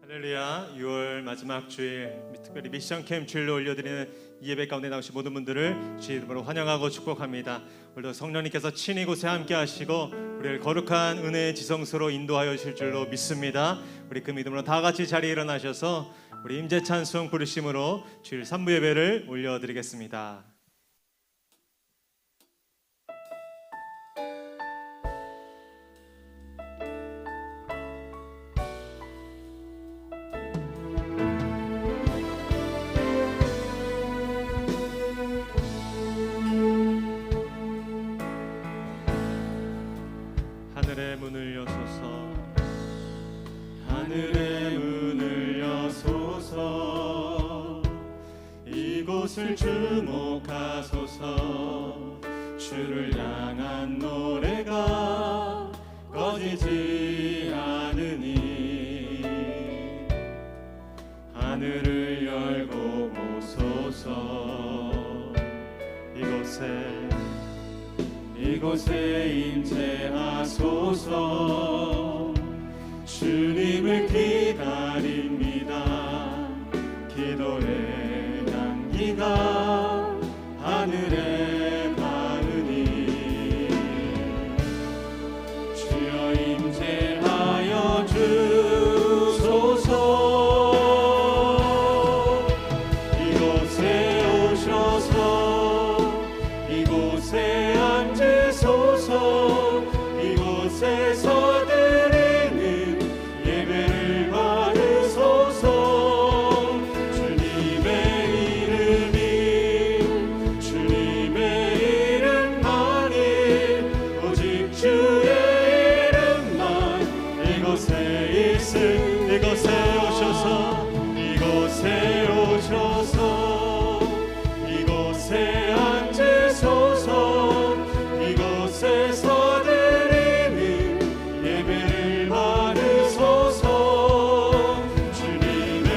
할렐루야. 6월 마지막 주일 특별히 미션캠 주일로 올려드리는 이 예배 가운데 나오신 모든 분들을 주의 이름으로 환영하고 축복합니다. 오늘도 성령님께서 친히 이곳에 함께 하시고 우리를 거룩한 은혜의 지성소로 인도하여 주실 줄로 믿습니다. 우리 그 믿음으로 다 같이 자리에 일어나셔서 우리 임재 찬송 부르심으로 주일 3부 예배를 올려드리겠습니다. 하늘의 문을 여소서, 하늘의 문을 여소서, 이곳을 주목하소서. 주를 향한 노래가 꺼지지 않으니 하늘을 열고 보소서. 이곳에 임재하소서. 주님을 기다립니다. 기도의 향기가 하늘에 닿으니 주여 임재하여 주소서. 이곳에 오셔서 이곳에 앉으소서. 이곳에서 드리는 예배를 받으소서. 주님의 이름만이 오직 주의 이름만 이곳에 오셔서 이곳에 앉으소서. 이곳에서 드리는 예배를 받으소서. 주님의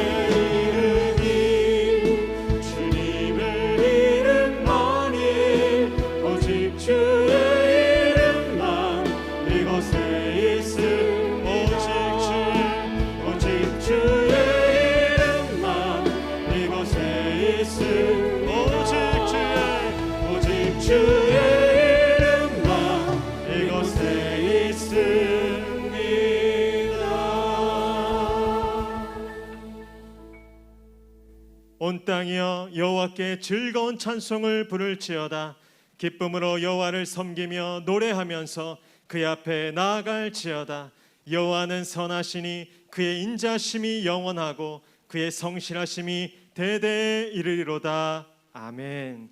이름만이 오직 주의 이름만 이곳에 오직 주의 이름만 이곳에 오직 주의 이름만 이곳에 있습니다. 온 땅이여 여호와께 즐거운 찬송을 부를지어다. 기쁨으로 여호와를 섬기며 노래하면서 그의 앞에 나아갈지어다. 여호와는 선하시니 그의 인자심이 영원하고 그의 성실하심이 대대에 이르리로다. 아멘.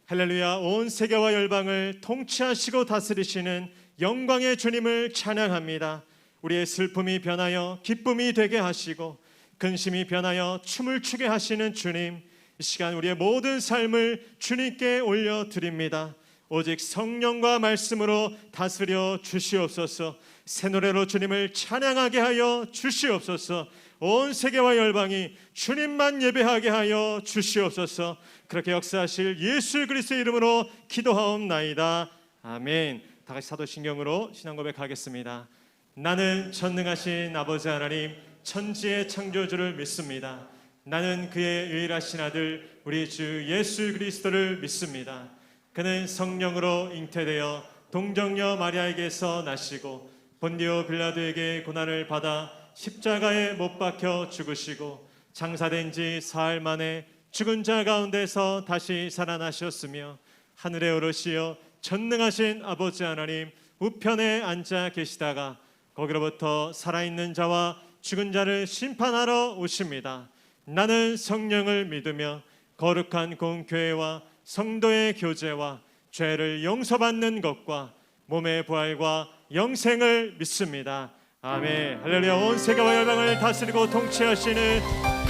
할렐루야. 온 세계와 열방을 통치하시고 다스리시는 영광의 주님을 찬양합니다. 우리의 슬픔이 변하여 기쁨이 되게 하시고 근심이 변하여 춤을 추게 하시는 주님, 이 시간 우리의 모든 삶을 주님께 올려드립니다. 오직 성령과 말씀으로 다스려 주시옵소서. 새 노래로 주님을 찬양하게 하여 주시옵소서. 온 세계와 열방이 주님만 예배하게 하여 주시옵소서. 그렇게 역사하실 예수 그리스도의 이름으로 기도하옵나이다. 아멘. 다 같이 사도신경으로 신앙 고백하겠습니다. 나는 전능하신 아버지 하나님 천지의 창조주를 믿습니다. 나는 그의 유일하신 아들 우리 주 예수 그리스도를 믿습니다. 그는 성령으로 잉태되어 동정녀 마리아에게서 나시고 본디오 빌라도에게 고난을 받아 십자가에 못 박혀 죽으시고 장사된 지 사흘 만에 죽은 자 가운데서 다시 살아나셨으며 하늘에 오르시어 전능하신 아버지 하나님 우편에 앉아 계시다가 거기로부터 살아있는 자와 죽은 자를 심판하러 오십니다. 나는 성령을 믿으며 거룩한 공교회와 성도의 교제와 죄를 용서받는 것과 몸의 부활과 영생을 믿습니다. 아멘. 할렐루야. 온 세계와 열방을 다스리고 통치하시는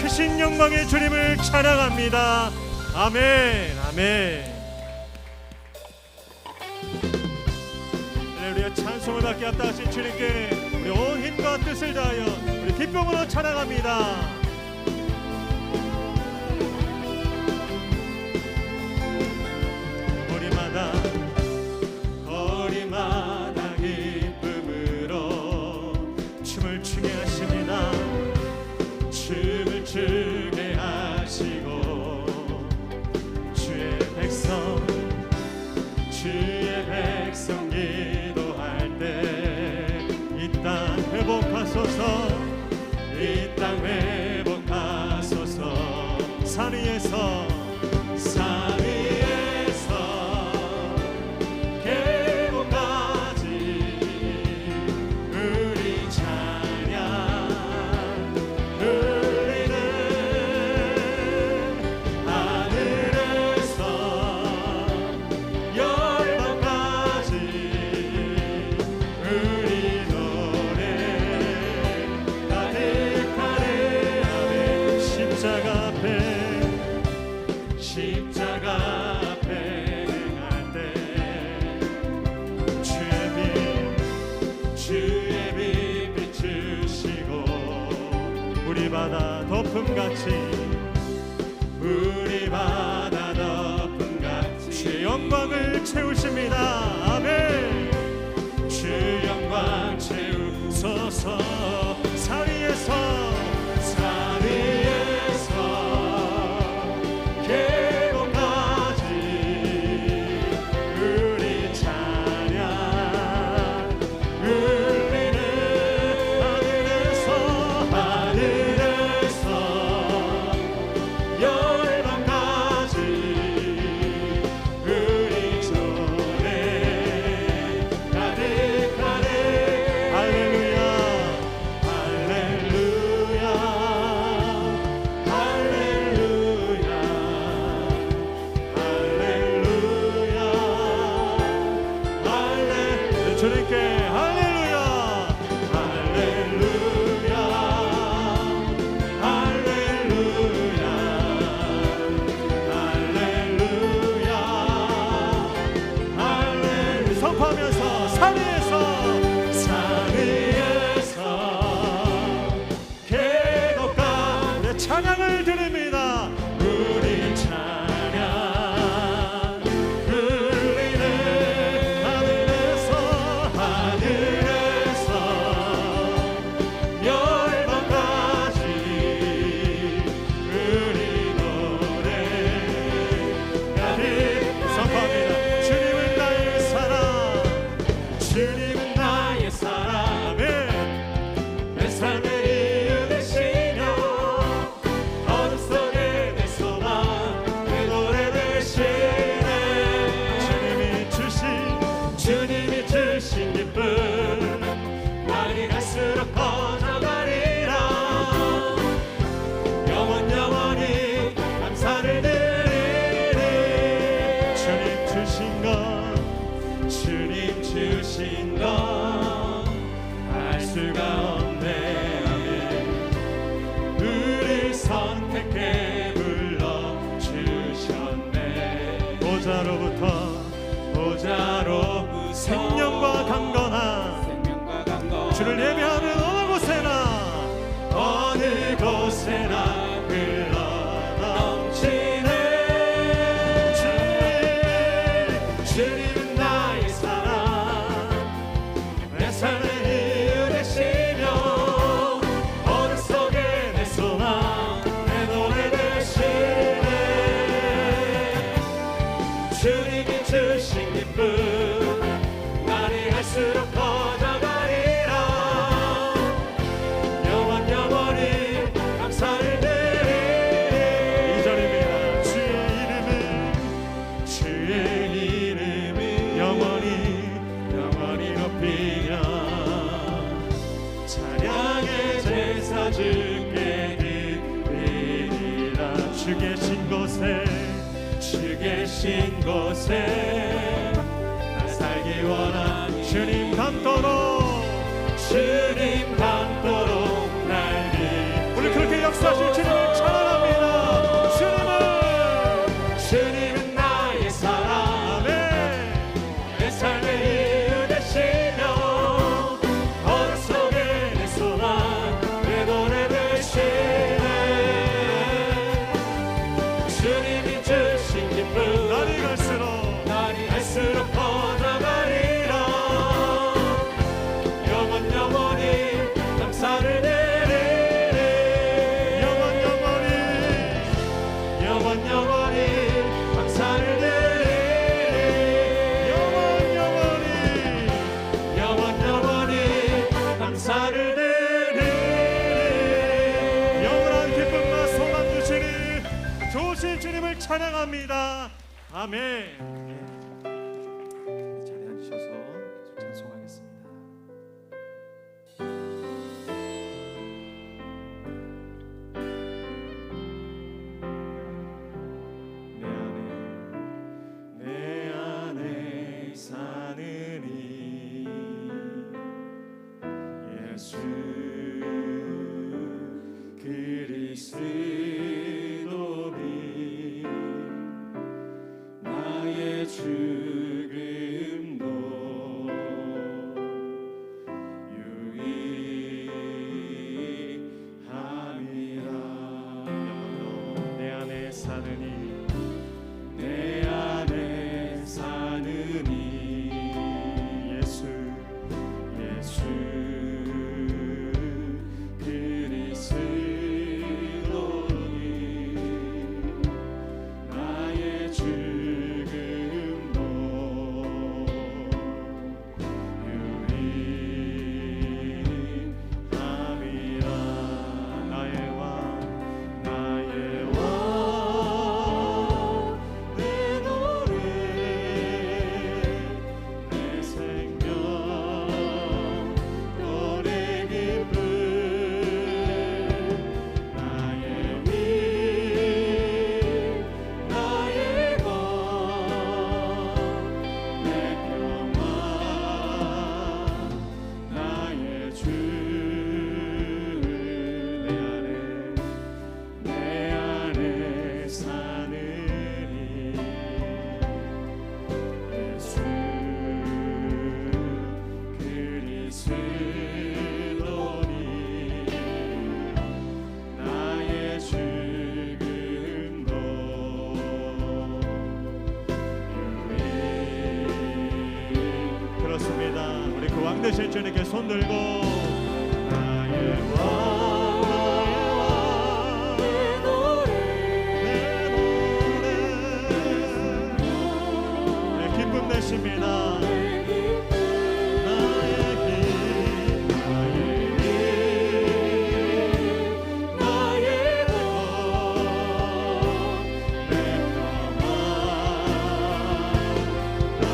크신 영광의 주님을 찬양합니다. 아멘. 아멘. 할렐루야. 찬송을 받게 합당하신 주님께 우리 온 힘과 뜻을 다하여 우리 기쁨으로 찬양합니다. 거리마다 기쁨으로 춤을 추게 하십니다. 회복하소서 이 땅 회복하소서 산 위에서 계곡까지 우리 찬양 흘리는 하늘에서 열방까지 우리 노래 가득하네 아멘 십자가 앞에 행할 때 주의 빛 비추시고 우리 바다 덮음같이 주의 영광을 채우십니다 아멘 주 영광 채우소서 산 위에서 계곡까지 우리 찬양 흘리는 하늘에서 열방까지 우리 노래 가득하네 할렐루야 할렐루야 할렐루야 할렐루야 할렐루야 주님께 할렐루야 할렐루야 할렐루야 할렐루야 할렐루야 선포하면서 산 위에서 계곡가 내 찬양을 드립니다 우리 찬양 흘리는 하늘에서 열방까지 우리 노래 가득 선포합니다 주님은 나의 사랑 주님은 나의 사랑 아멘 내 삶의 이유 되시며 어둠 속에 내 소망 내 노래 되시네 주님이 주신 기쁨 날이 갈수록 커져가리라 영원히 감사를 드리리 주님 주신 건 알 수가 없네 아멘 우리 선택해 불러주셨네 보좌로부터 생명과 강건한 주를 예배하는 어느 곳에나 흘러넘치네 주님은 나의 사랑 내 삶의 이유 되시며 어둠 속에 내 소망 내 노래 되시네 주님이 주신 기쁨 날이 갈수록 커져가리라 영원히 감사를 드리리 2절입니다 주의 이름을 영원히 높이며 찬양의 제사 주께 드리리라 주 계신 곳에 나 살기 원하니 주님 닮도록 날 우리 그렇게 역사하실 주님을 찬양합니다 주님은 나의 사랑 아멘 내 삶의 이유 되시며 어둠 속에 내 소망 내 노래 되시네 주님이 주신 기쁨 날이 갈수록 커져가리라 영원히 찬양합니다. 아멘. 자리에 앉으셔서 계속 찬송하겠습니다. 내 안에 사는 이 예수 그리스도니 나의 죽음도 유익함이라. 내 안에 사는 이 내 안에 사는 이 예수 그리스도니 나의 죽음도 유익함이라. 나의 왕 내 노래 내 생명 노래 기쁨 나의 위 나의 것 내 평화 나의 주 내 안에 사는 이 예수 그리스도니 나의 죽음도 유익. 그렇습니다. 우리 그 왕 되실 주님께 손 들고 나의 왕 내 노래 내 기쁨 되십니다. 나의 길 나의 것 내 평화.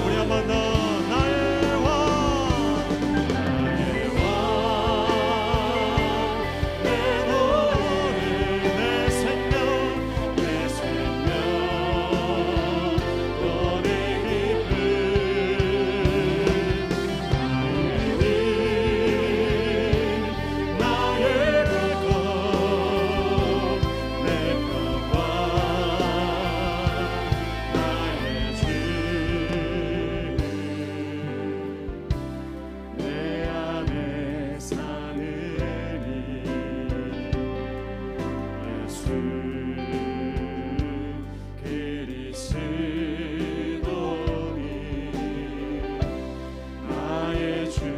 우리 한 번 더 나의 왕 내 노래 내 생명 노래 기쁨 나의 것 내 평화 나의 주 내 안에 사는 이 예수 그리스도니 나의 죽음도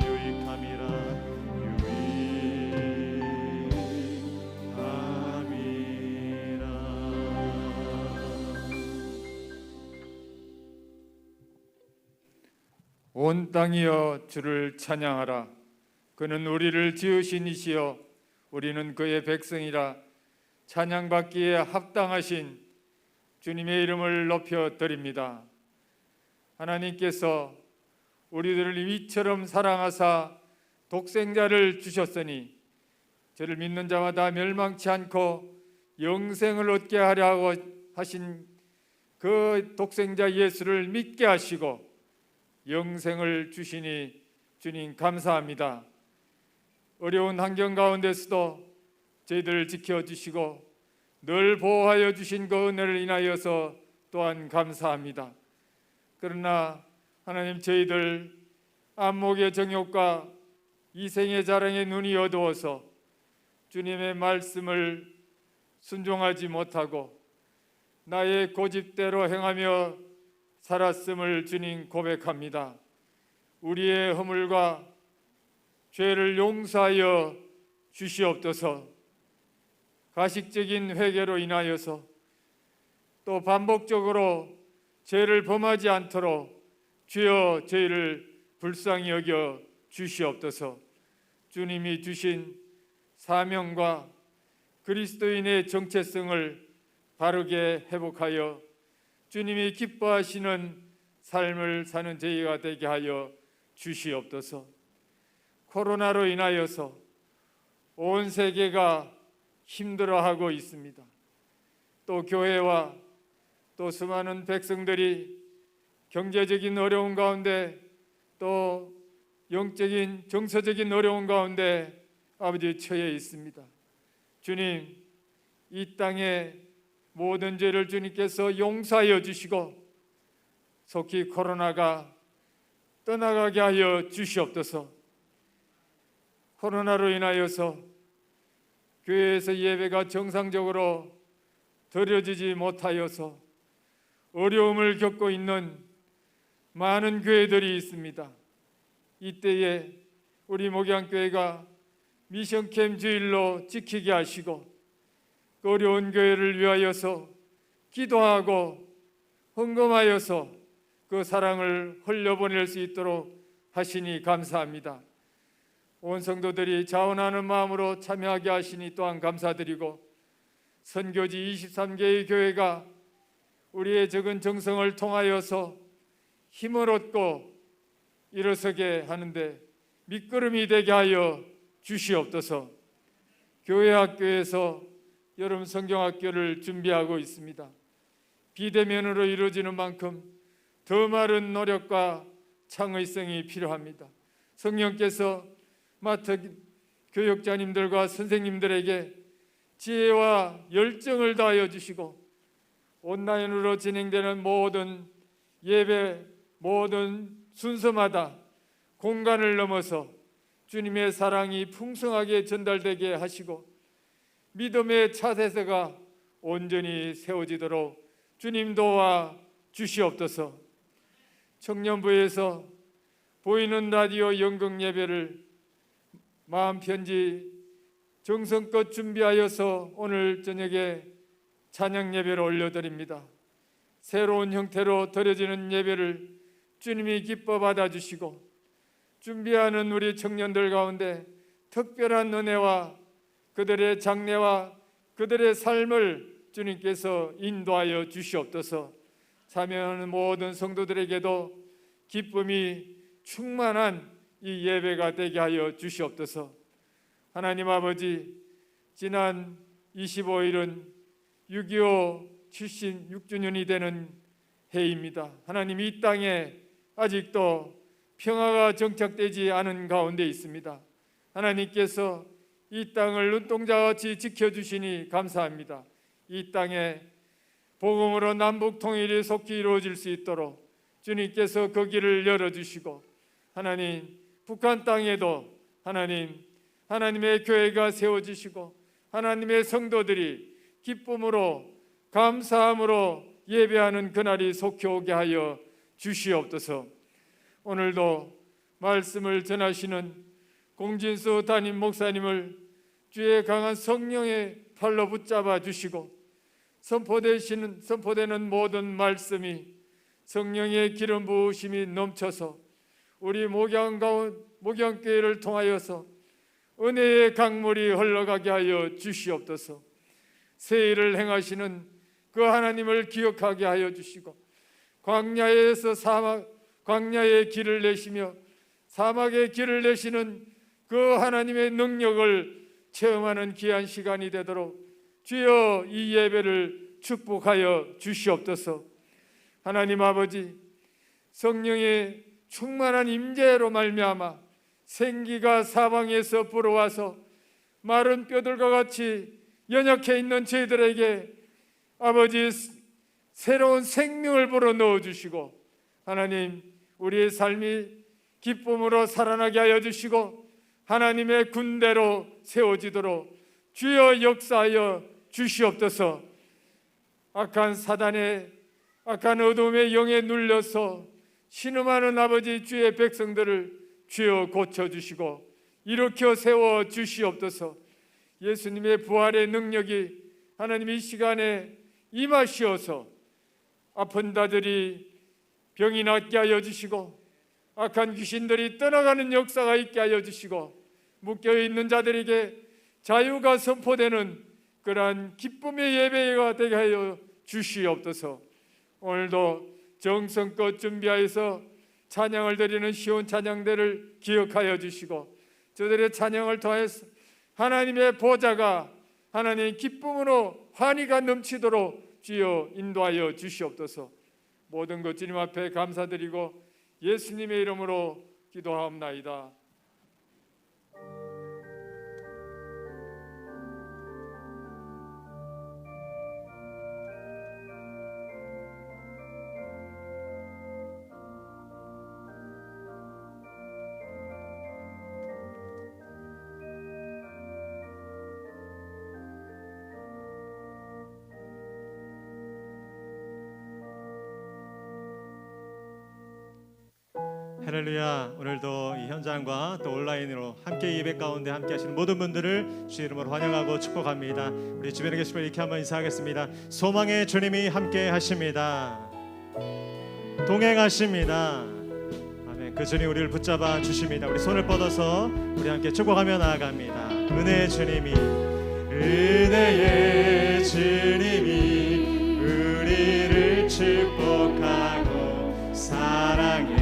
유익함이라 온 땅이여 주를 찬양하라. 그는 우리를 지으신 이시여 우리는 그의 백성이라. 찬양받기에 합당하신 주님의 이름을 높여 드립니다. 하나님께서 우리들을 위처럼 사랑하사 독생자를 주셨으니 저를 믿는 자마다 멸망치 않고 영생을 얻게 하려고 하신 그 독생자 예수를 믿게 하시고 영생을 주시니 주님 감사합니다. 어려운 환경 가운데서도 저희들을 지켜주시고 늘 보호하여 주신 그 은혜를 인하여서 또한 감사합니다. 그러나 하나님, 저희들 안목의 정욕과 이생의 자랑에 눈이 어두워서 주님의 말씀을 순종하지 못하고 나의 고집대로 행하며 살았음을 주님 고백합니다. 우리의 허물과 죄를 용서하여 주시옵소서. 가식적인 회개로 인하여서 또 반복적으로 죄를 범하지 않도록 주여 저희를 불쌍히 여겨 주시옵소서. 주님이 주신 사명과 그리스도인의 정체성을 바르게 회복하여 주님이 기뻐하시는 삶을 사는 저희가 되게 하여 주시옵소서. 코로나로 인하여서 온 세계가 힘들어하고 있습니다. 또 교회와 또 수많은 백성들이 경제적인 어려움 가운데 또 영적인 정서적인 어려움 가운데 아버지 처해 있습니다. 주님, 이 땅의 모든 죄를 주님께서 용서하여 주시고 속히 코로나가 떠나가게 하여 주시옵소서. 코로나로 인하여서 교회에서 예배가 정상적으로 드려지지 못하여서 어려움을 겪고 있는 많은 교회들이 있습니다. 이때에 우리 목양교회가 미션캠 주일로 지키게 하시고 그 어려운 교회를 위하여서 기도하고 헌금하여서 그 사랑을 흘려보낼 수 있도록 하시니 감사합니다. 온 성도들이 자원하는 마음으로 참여하게 하시니 또한 감사드리고 선교지 23개의 교회가 우리의 적은 정성을 통하여서 힘을 얻고 일어서게 하는데 밑거름이 되게 하여 주시옵소서. 교회 학교에서 여름 성경학교를 준비하고 있습니다. 비대면으로 이루어지는 만큼 더 많은 노력과 창의성이 필요합니다. 성령께서 맡아 교육자님들과 선생님들에게 지혜와 열정을 다하여 주시고 온라인으로 진행되는 모든 예배, 모든 순서마다 공간을 넘어서 주님의 사랑이 풍성하게 전달되게 하시고 믿음의 차세대가 온전히 세워지도록 주님 도와 주시옵소서. 청년부에서 보이는 라디오 연극 예배를 마음 편지 정성껏 준비하여서 오늘 저녁에 찬양 예배를 올려드립니다. 새로운 형태로 드려지는 예배를 주님이 기뻐 받아주시고 준비하는 우리 청년들 가운데 특별한 은혜와 그들의 장래와 그들의 삶을 주님께서 인도하여 주시옵소서. 참여하는 모든 성도들에게도 기쁨이 충만한 이 예배가 되게 하여 주시옵소서. 하나님 아버지, 지난 25일은 6.25 76주년이 되는 해입니다. 하나님, 이 땅에 아직도 평화가 정착되지 않은 가운데 있습니다. 하나님께서 이 땅을 눈동자같이 지켜주시니 감사합니다. 이 땅에 복음으로 남북 통일이 속히 이루어질 수 있도록 주님께서 그 길을 열어주시고 하나님, 북한 땅에도 하나님의 교회가 세워지시고 하나님의 성도들이 기쁨으로 감사함으로 예배하는 그날이 속히 오게 하여 주시옵소서. 오늘도 말씀을 전하시는 공진수 담임 목사님을 주의 강한 성령의 팔로 붙잡아 주시고 선포되는 모든 말씀이 성령의 기름 부으심이 넘쳐서 우리 목양교회를 통하여서 은혜의 강물이 흘러가게 하여 주시옵소서. 새 일을 행하시는 그 하나님을 기억하게 하여 주시고 광야에서 광야의 길을 내시며 사막의 길을 내시는 그 하나님의 능력을 체험하는 귀한 시간이 되도록 주여 이 예배를 축복하여 주시옵소서. 하나님 아버지, 성령의 충만한 임재로 말미암아 생기가 사방에서 불어와서 마른 뼈들과 같이 연약해 있는 저희들에게 아버지 새로운 생명을 불어 넣어주시고 하나님, 우리의 삶이 기쁨으로 살아나게 하여 주시고 하나님의 군대로 세워지도록 주여 역사하여 주시옵소서. 악한 사단의 악한 어둠의 영에 눌려서 신음하는 아버지 주의 백성들을 주여 고쳐주시고 일으켜 세워 주시옵소서. 예수님의 부활의 능력이 하나님 이 시간에 임하시어서 아픈 자들이 병이 낫게 하여 주시고 악한 귀신들이 떠나가는 역사가 있게 하여 주시고 묶여있는 자들에게 자유가 선포되는 그러한 기쁨의 예배가 되게 하여 주시옵소서. 오늘도 정성껏 준비하여서 찬양을 드리는 시온 찬양대를 기억하여 주시고 저들의 찬양을 통해서 하나님의 보좌가 하나님의 기쁨으로 환희가 넘치도록 주여 인도하여 주시옵소서. 모든 것 주님 앞에 감사드리고 예수님의 이름으로 기도하옵나이다. 할렐루야. 오늘도 이 현장과 또 온라인으로 함께 예배 가운데 함께 하시는 모든 분들을 주 이름으로 환영하고 축복합니다. 우리 주변에 계신 분 이렇게 한번 인사하겠습니다. 소망의 주님이 함께 하십니다. 동행하십니다. 아멘. 그 주님 우리를 붙잡아 주십니다. 우리 손을 뻗어서 우리 함께 축복하며 나아갑니다. 은혜의 주님이 우리를 축복하고 사랑해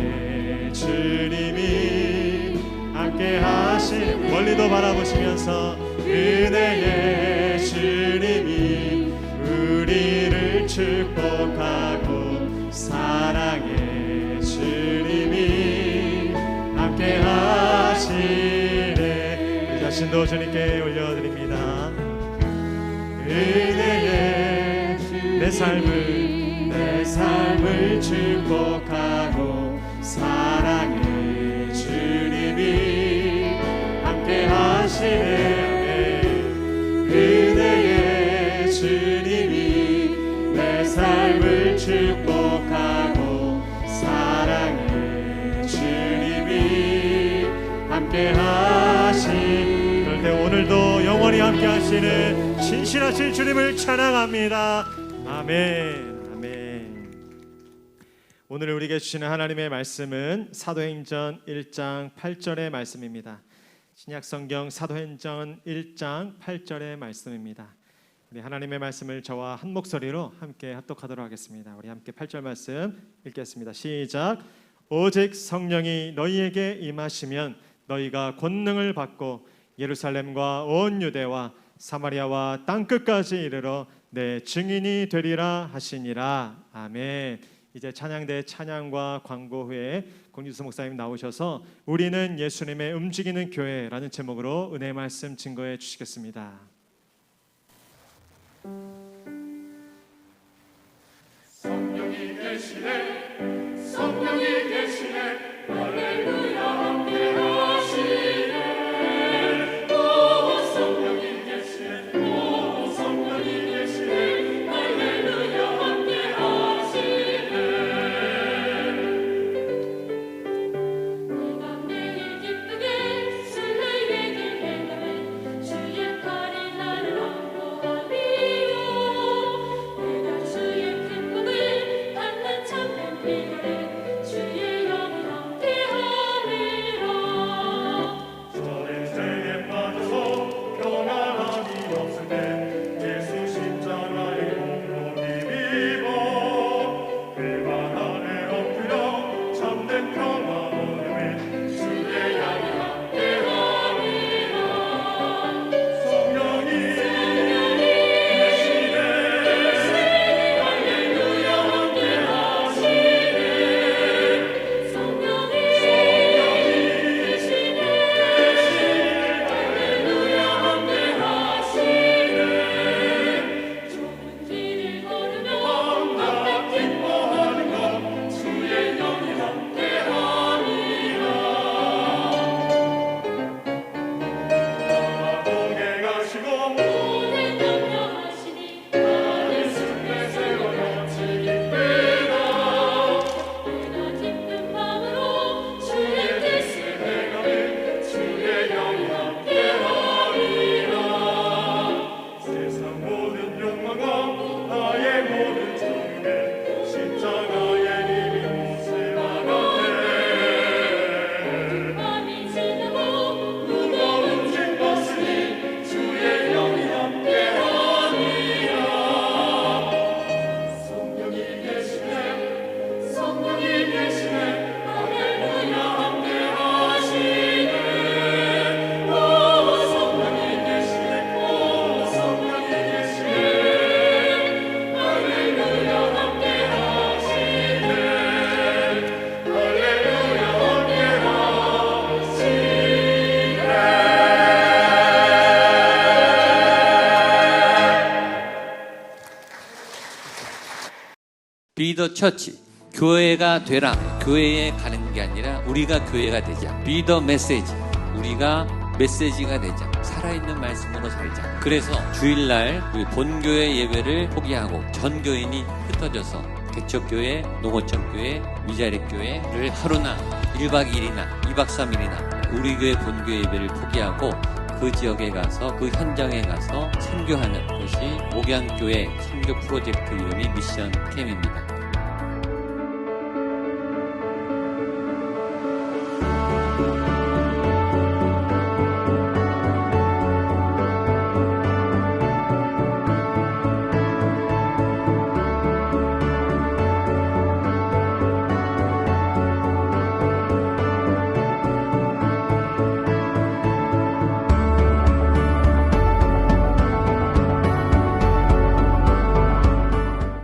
주님이 함께 하시는 멀리도 바라보시면서 은혜의 주님이 우리를 축복하고 사랑해 주님이 함께 하시네. 우리 자신도 주님께 올려드립니다. 은혜의 내 삶을 축복하고 사랑해 주님이 함께 하시네. 은혜의 주님이 내 삶을 축복하고 사랑해 주님이 함께 하시네. 그럴 때 오늘도 영원히 함께 하시는 신실하신 주님을 찬양합니다. 아멘. 오늘 우리에게 주시는 하나님의 말씀은 사도행전 1장 8절의 말씀입니다. 신약성경 사도행전 1장 8절의 말씀입니다. 우리 하나님의 말씀을 저와 한 목소리로 함께 합독하도록 하겠습니다. 우리 함께 8절 말씀 읽겠습니다. 시작. 오직 성령이 너희에게 임하시면 너희가 권능을 받고 예루살렘과 온 유대와 사마리아와 땅끝까지 이르러 내 증인이 되리라 하시니라. 아멘. 이제 찬양대 찬양과 광고 후에 공유수 목사님 나오셔서 우리는 예수님의 움직이는 교회라는 제목으로 은혜 말씀 증거해 주시겠습니다. 성령이 계시네, 성령이 계시네, 할렐루야 함께 하시네. 오 성령이 계시네, 오 성령이 계시네, 할렐루야 함께 하시네. 내가 매일 기쁘게 술래에게 행하네, 주의 팔이 나를 안보하리요. 내가 주의 기쁨을 받는 참된 비결에 주 Be the church. 교회가 되라. 교회에 가는 게 아니라 우리가 교회가 되자. Be the message. 우리가 메시지가 되자. 살아있는 말씀으로 살자. 그래서 주일날 우리 본교회 예배를 포기하고 전 교인이 흩어져서 개척교회, 농어촌교회, 미자립교회를 하루나 1박 2일이나 2박 3일이나 우리 교회 본교회 예배를 포기하고 그 지역에 가서 그 현장에 가서 선교하는 것이 목양교회 선교 프로젝트 이름이 미션 캠입니다.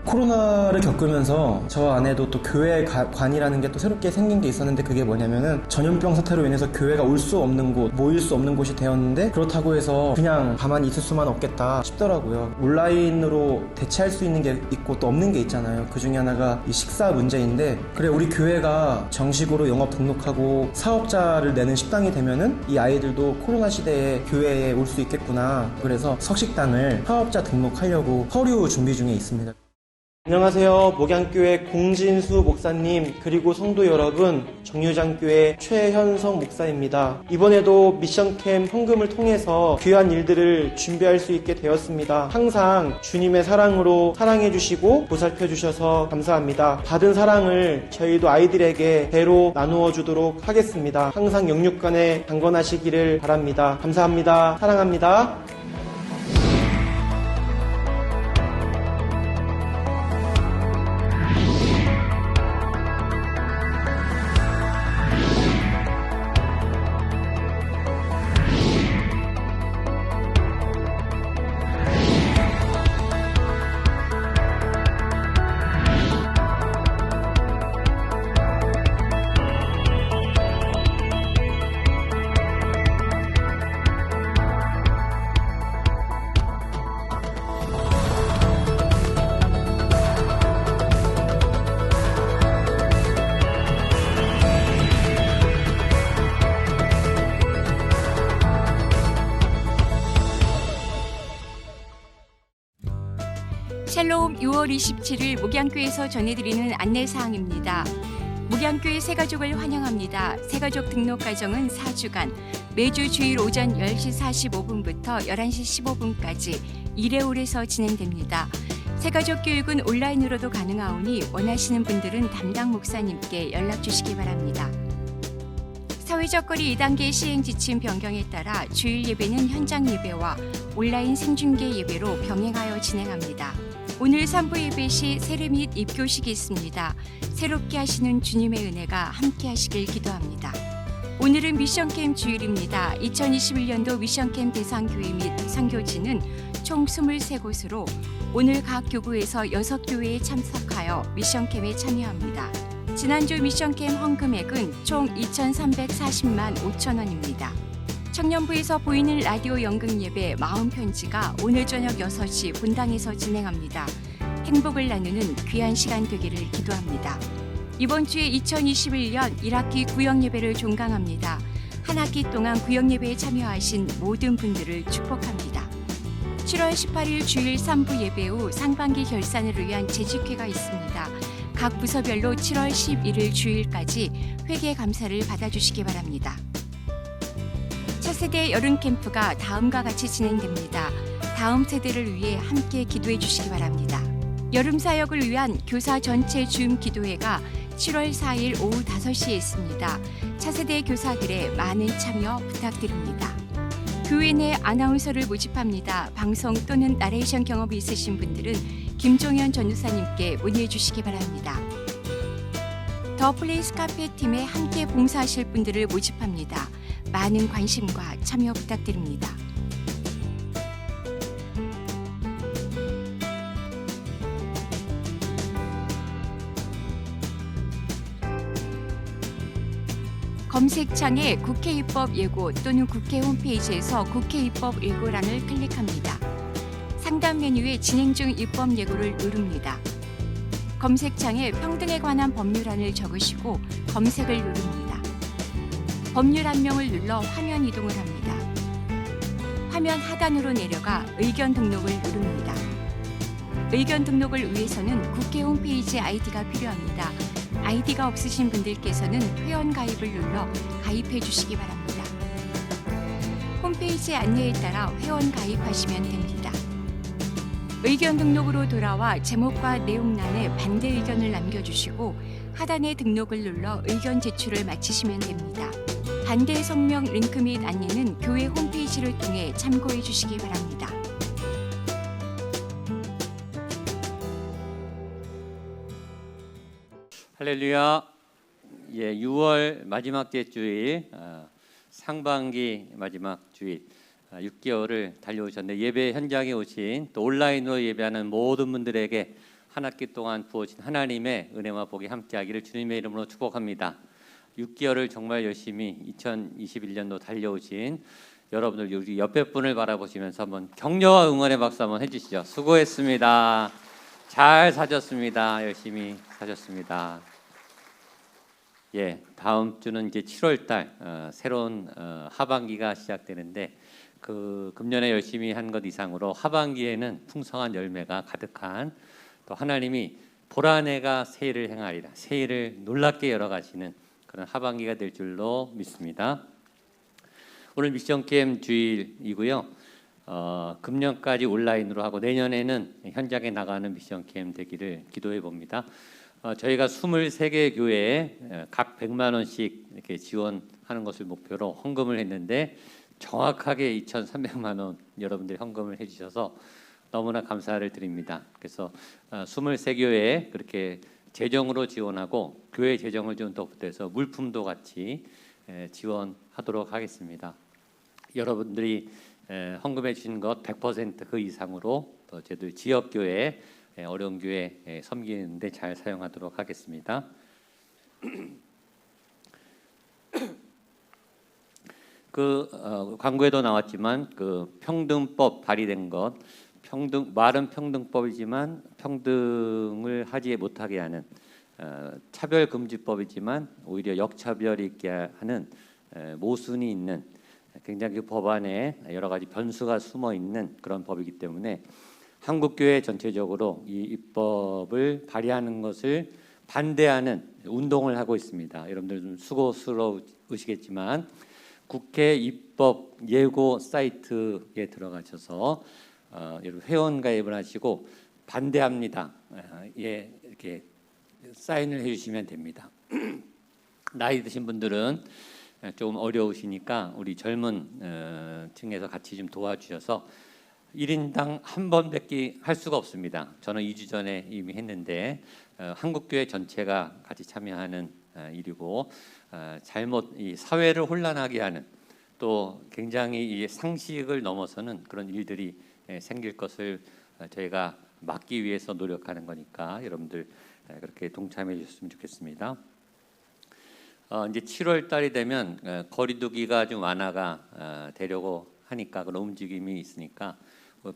코로나를 겪으면서 저 안에도 또 교회 관이라는 게 또 새롭게 생긴 게 있었는데, 그게 뭐냐면은 전염병 사태로 인해서 교회가 올 수 없는 곳, 모일 수 없는 곳이 되었는데, 그렇다고 해서 그냥 가만히 있을 수만 없겠다 싶더라고요. 온라인으로 대체할 수 있는 게 있고 또 없는 게 있잖아요. 그 중에 하나가 이 식사 문제인데, 그래 우리 교회가 정식으로 영업 등록하고 사업자를 내는 식당이 되면은 이 아이들도 코로나 시대에 교회에 올 수 있겠구나. 그래서 석식당을 사업자 등록하려고 서류 준비 중에 있습니다. 안녕하세요. 목양교회 공진수 목사님, 그리고 성도 여러분, 정유장교회 최현성 목사입니다. 이번에도 미션캠 헌금을 통해서 귀한 일들을 준비할 수 있게 되었습니다. 항상 주님의 사랑으로 사랑해주시고 보살펴주셔서 감사합니다. 받은 사랑을 저희도 아이들에게 배로 나누어 주도록 하겠습니다. 항상 영육간에 강건하시기를 바랍니다. 감사합니다. 사랑합니다. 샬롬 6월 27일 목양교에서 전해드리는 안내사항입니다. 목양교회 새가족을 환영합니다. 새가족 등록 과정은 4주간 매주 주일 오전 10시 45분부터 11시 15분까지 1회홀에서 진행됩니다. 새가족 교육은 온라인으로도 가능하오니 원하시는 분들은 담당 목사님께 연락 주시기 바랍니다. 사회적 거리 2단계 시행 지침 변경에 따라 주일 예배는 현장 예배와 온라인 생중계 예배로 병행하여 진행합니다. 오늘 3부 예배 시 세례 및 입교식이 있습니다. 새롭게 하시는 주님의 은혜가 함께 하시길 기도합니다. 오늘은 미션캠 주일입니다. 2021년도 미션캠 대상교회 및 선교지는 총 23곳으로 오늘 각 교구에서 6교회에 참석하여 미션캠에 참여합니다. 지난주 미션캠 헌금액은 총 2,340만 5천 원입니다. 청년부에서 보이는 라디오 연극 예배 마음 편지가 오늘 저녁 6시 본당에서 진행합니다. 행복을 나누는 귀한 시간 되기를 기도합니다. 이번 주에 2021년 1학기 구역 예배를 종강합니다. 한 학기 동안 구역 예배에 참여하신 모든 분들을 축복합니다. 7월 18일 주일 3부 예배 후 상반기 결산을 위한 재직회가 있습니다. 각 부서별로 7월 11일 주일까지 회계 감사를 받아주시기 바랍니다. 차세대 여름 캠프가 다음과 같이 진행됩니다. 다음 세대를 위해 함께 기도해 주시기 바랍니다. 여름 사역을 위한 교사 전체 줌 기도회가 7월 4일 오후 5시에 있습니다. 차세대 교사들의 많은 참여 부탁드립니다. 교회 내 아나운서를 모집합니다. 방송 또는 나레이션 경험이 있으신 분들은 김종현 전도사님께 문의해 주시기 바랍니다. 더 플레이스 카페 팀에 함께 봉사하실 분들을 모집합니다. 많은 관심과 참여 부탁드립니다. 검색창에 국회 입법 예고 또는 국회 홈페이지에서 국회 입법 예고란을 클릭합니다. 상단 메뉴에 진행 중 입법 예고를 누릅니다. 검색창에 평등에 관한 법률안을 적으시고 검색을 누릅니다. 법률 한 명을 눌러 화면 이동을 합니다. 화면 하단으로 내려가 의견 등록을 누릅니다. 의견 등록을 위해서는 국회 홈페이지 아이디가 필요합니다. 아이디가 없으신 분들께서는 회원 가입을 눌러 가입해 주시기 바랍니다. 홈페이지 안내에 따라 회원 가입하시면 됩니다. 의견 등록으로 돌아와 제목과 내용란에 반대 의견을 남겨주시고 하단의 등록을 눌러 의견 제출을 마치시면 됩니다. 반대 성명 링크 및 안내는 교회 홈페이지를 통해 참고해 주시기 바랍니다. 할렐루야. 예, 6월 마지막 주일, 상반기 마지막 주일, 6개월을 달려오셨는데 예배 현장에 오신 또 온라인으로 예배하는 모든 분들에게 한 학기 동안 부어진 하나님의 은혜와 복이 함께하기를 주님의 이름으로 축복합니다. 6개월을 정말 열심히 2021년도 달려오신 여러분들 우리 옆에 분을 바라보시면서 한번 격려와 응원의 박수 한번 해주시죠. 수고했습니다. 잘 사셨습니다. 열심히 사셨습니다. 예, 다음 주는 이제 7월달 새로운 하반기가 시작되는데 그 금년에 열심히 한 것 이상으로 하반기에는 풍성한 열매가 가득한 또 하나님이 보라 내가 새일을 행하리라 새일을 놀랍게 열어가시는 그런 하반기가 될 줄로 믿습니다. 오늘 미션 캠 주일이고요. 금년까지 온라인으로 하고 내년에는 현장에 나가는 미션 캠 되기를 기도해 봅니다. 저희가 23개 교회에 각 100만 원씩 이렇게 지원하는 것을 목표로 헌금을 했는데 정확하게 2,300만 원 여러분들이 헌금을 해주셔서 너무나 감사를 드립니다. 그래서 23교회에 그렇게 재정으로 지원하고 교회 재정을 좀 더 보태서 물품도 같이 지원하도록 하겠습니다. 여러분들이 헌금해 주신 것 100% 그 이상으로 또 저희들 지역 교회 어려운 교회 섬기는데 잘 사용하도록 하겠습니다. 그 광고에도 나왔지만 그 평등법 발의된 것 말은 평등법이지만 평등을 하지 못하게 하는 차별금지법이지만 오히려 역차별이 있게 하는 모순이 있는 굉장히 그 법안에 여러 가지 변수가 숨어 있는 그런 법이기 때문에 한국교회 전체적으로 이 입법을 발의하는 것을 반대하는 운동을 하고 있습니다. 여러분들 좀 수고스러우시겠지만 국회 입법 예고 사이트에 들어가셔서 여러분 회원 가입을 하시고 반대합니다. 예, 이렇게 사인을 해주시면 됩니다. 나이 드신 분들은 조금 어려우시니까 우리 젊은 층에서 같이 좀 도와주셔서 1인당 한 번밖에 할 수가 없습니다. 저는 2주 전에 이미 했는데 한국교회 전체가 같이 참여하는 일이고 잘못 이 사회를 혼란하게 하는 또 굉장히 이 상식을 넘어서는 그런 일들이 생길 것을 저희가 막기 위해서 노력하는 거니까 여러분들 그렇게 동참해 주셨으면 좋겠습니다. 이제 7월 달이 되면 거리두기가 좀 완화가 되려고 하니까 그런 움직임이 있으니까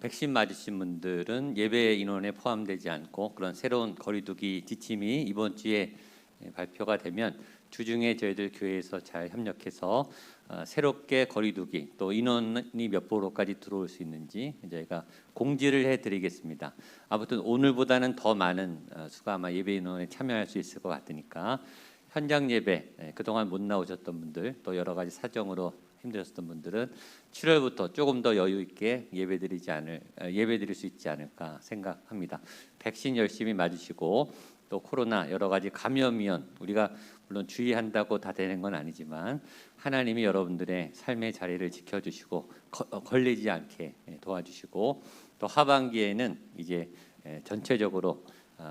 백신 맞으신 분들은 예배 인원에 포함되지 않고 그런 새로운 거리두기 지침이 이번 주에 발표가 되면 주중에 저희들 교회에서 잘 협력해서 새롭게 거리두기 또 인원이 몇 프로까지 들어올 수 있는지 저희가 공지를 해드리겠습니다. 아무튼 오늘보다는 더 많은 수가 아마 예배 인원에 참여할 수 있을 것 같으니까 현장 예배 그동안 못 나오셨던 분들 또 여러 가지 사정으로 힘드셨던 분들은 7월부터 조금 더 여유 있게 예배드릴 수 있지 않을까 생각합니다. 백신 열심히 맞으시고 또 코로나 여러 가지 감염위험 우리가 물론 주의한다고 다 되는 건 아니지만 하나님이 여러분들의 삶의 자리를 지켜주시고 걸리지 않게 도와주시고 또 하반기에는 이제 전체적으로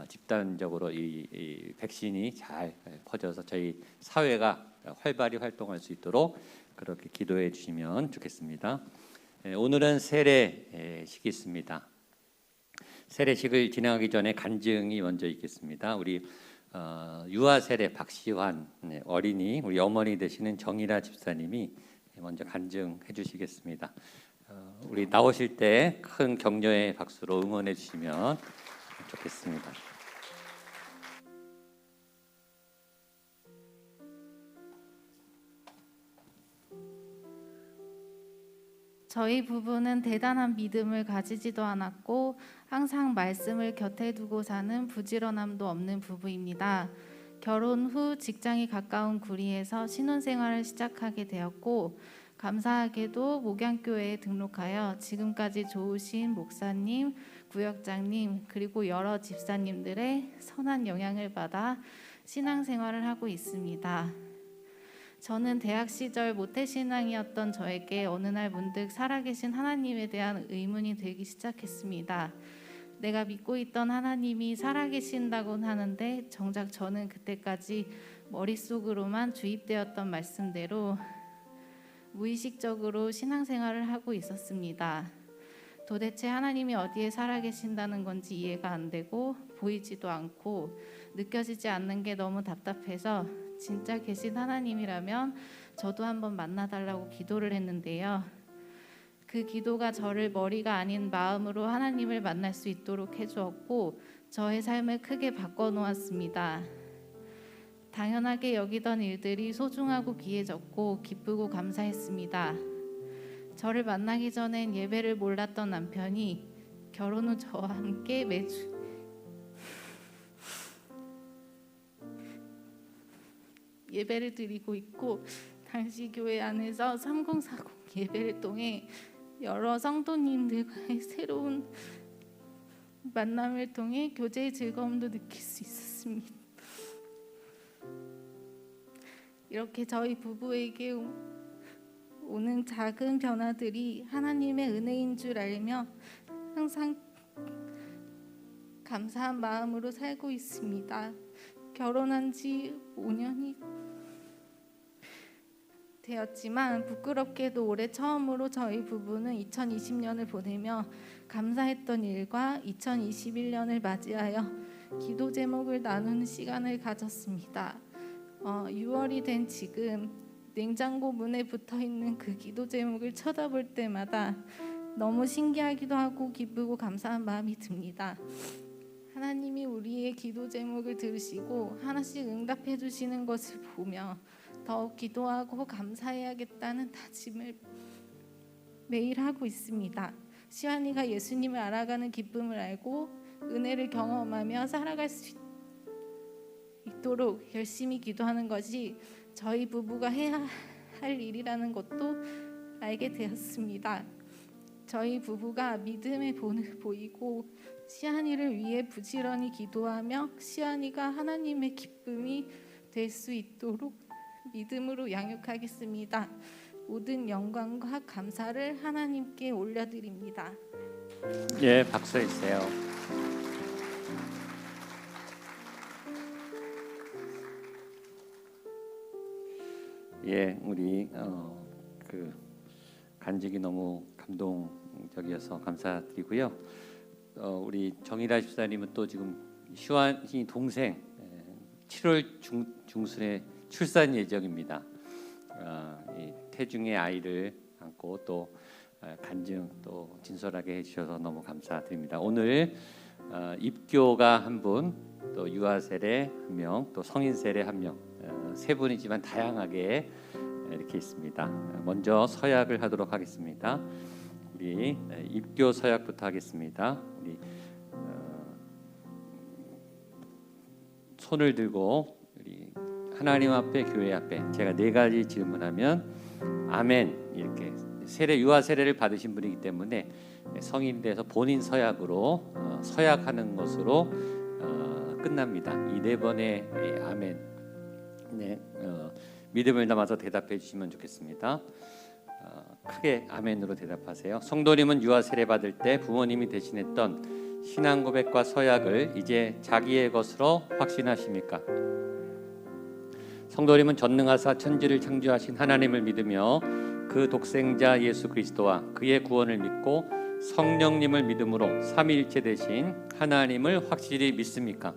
집단적으로 이 백신이 잘 퍼져서 저희 사회가 활발히 활동할 수 있도록 그렇게 기도해 주시면 좋겠습니다. 오늘은 세례식이 있습니다. 세례식을 진행하기 전에 간증이 먼저 있겠습니다. 우리 유아 세례 박시환 어린이 우리 어머니 되시는 정일아 집사님이 먼저 간증해 주시겠습니다. 우리 나오실 때 큰 격려의 박수로 응원해 주시면 좋겠습니다. 저희 부부는 대단한 믿음을 가지지도 않았고 항상 말씀을 곁에 두고 사는 부지런함도 없는 부부입니다. 결혼 후 직장이 가까운 구리에서 신혼생활을 시작하게 되었고 감사하게도 목양교회에 등록하여 지금까지 좋으신 목사님, 구역장님 그리고 여러 집사님들의 선한 영향을 받아 신앙생활을 하고 있습니다. 저는 대학 시절 모태신앙이었던 저에게 어느 날 문득 살아계신 하나님에 대한 의문이 들기 시작했습니다. 내가 믿고 있던 하나님이 살아계신다곤 하는데 정작 저는 그때까지 머릿속으로만 주입되었던 말씀대로 무의식적으로 신앙생활을 하고 있었습니다. 도대체 하나님이 어디에 살아계신다는 건지 이해가 안 되고 보이지도 않고 느껴지지 않는 게 너무 답답해서 진짜 계신 하나님이라면 저도 한번 만나달라고 기도를 했는데요. 그 기도가 저를 머리가 아닌 마음으로 하나님을 만날 수 있도록 해주었고 저의 삶을 크게 바꿔놓았습니다. 당연하게 여기던 일들이 소중하고 귀해졌고 기쁘고 감사했습니다. 저를 만나기 전엔 예배를 몰랐던 남편이 결혼 후 저와 함께 매주 예배를 드리고 있고 당시 교회 안에서 3040 예배를 통해 여러 성도님들과의 새로운 만남을 통해 교제의 즐거움도 느낄 수 있었습니다. 이렇게 저희 부부에게 오는 작은 변화들이 하나님의 은혜인 줄 알며 항상 감사한 마음으로 살고 있습니다. 결혼한 지 5년이 되었지만 부끄럽게도 올해 처음으로 저희 부부는 2020년을 보내며 감사했던 일과 2021년을 맞이하여 기도 제목을 나누는 시간을 가졌습니다. 6월이 된 지금 냉장고 문에 붙어있는 그 기도 제목을 쳐다볼 때마다 너무 신기하기도 하고 기쁘고 감사한 마음이 듭니다. 하나님이 우리의 기도 제목을 들으시고 하나씩 응답해 주시는 것을 보며 더욱 기도하고 감사해야겠다는 다짐을 매일 하고 있습니다. 시완이가 예수님을 알아가는 기쁨을 알고 은혜를 경험하며 살아갈 수 있도록 열심히 기도하는 것이 저희 부부가 해야 할 일이라는 것도 알게 되었습니다. 저희 부부가 믿음의 본을 보이고 시완이를 위해 부지런히 기도하며 시완이가 하나님의 기쁨이 될 수 있도록 믿음으로 양육하겠습니다. 모든 영광과 감사를 하나님께 올려드립니다. 예, 박수 주세요. 예, 우리 그 간직이 너무 감동적이어서 감사드리고요. 우리 정일아 집사님은 또 지금 시완이 동생 7월 중순에 출산 예정입니다. 이 태중의 아이를 안고 또 간증 또 진솔하게 해주셔서 너무 감사드립니다. 오늘 입교가 한 분, 또 유아 세례 한 명, 또 성인 세례 한 명, 세 분이지만 다양하게 이렇게 있습니다. 먼저 서약을 하도록 하겠습니다. 우리 입교 서약부터 하겠습니다. 우리 손을 들고 우리 하나님 앞에 교회 앞에 제가 네 가지 질문하면 아멘 이렇게 세례 유아 세례를 받으신 분이기 때문에 성인이 돼서 본인 서약으로 서약하는 것으로 끝납니다. 이 네 번의 아멘 네, 믿음을 담아서 대답해 주시면 좋겠습니다. 크게 아멘으로 대답하세요. 성도님은 유아 세례 받을 때 부모님이 대신했던 신앙 고백과 서약을 이제 자기의 것으로 확신하십니까? 성도님은 전능하사 천지를 창조하신 하나님을 믿으며 그 독생자 예수 그리스도와 그의 구원을 믿고 성령님을 믿음으로 삼위일체 되신 하나님을 확실히 믿습니까?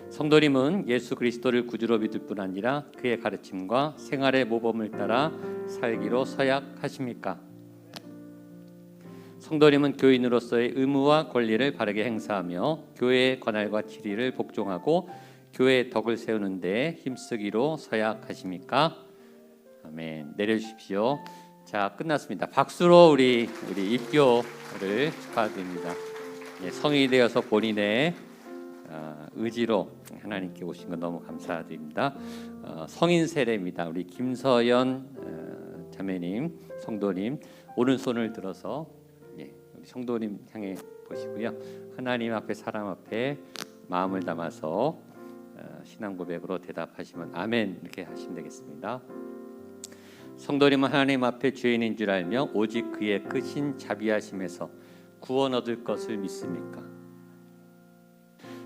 성도님은 예수 그리스도를 구주로 믿을 뿐 아니라 그의 가르침과 생활의 모범을 따라 살기로 서약하십니까? 성도님은 교인으로서의 의무와 권리를 바르게 행사하며 교회의 관할과 지리를 복종하고 교회의 덕을 세우는 데 힘쓰기로 서약하십니까? 아멘. 내려주십시오. 자, 끝났습니다. 박수로 우리 입교를 축하드립니다. 예, 성인이 되어서 본인의 의지로 하나님께 오신 것 너무 감사드립니다. 성인 세례입니다. 우리 김서연 자매님, 성도님 오른손을 들어서 우리 성도님 향해 보시고요. 하나님 앞에 사람 앞에 마음을 담아서 신앙 고백으로 대답하시면 아멘 이렇게 하시면 되겠습니다. 성도님은 하나님 앞에 죄인인 줄 알며 오직 그의 크신 자비하심에서 구원 얻을 것을 믿습니까?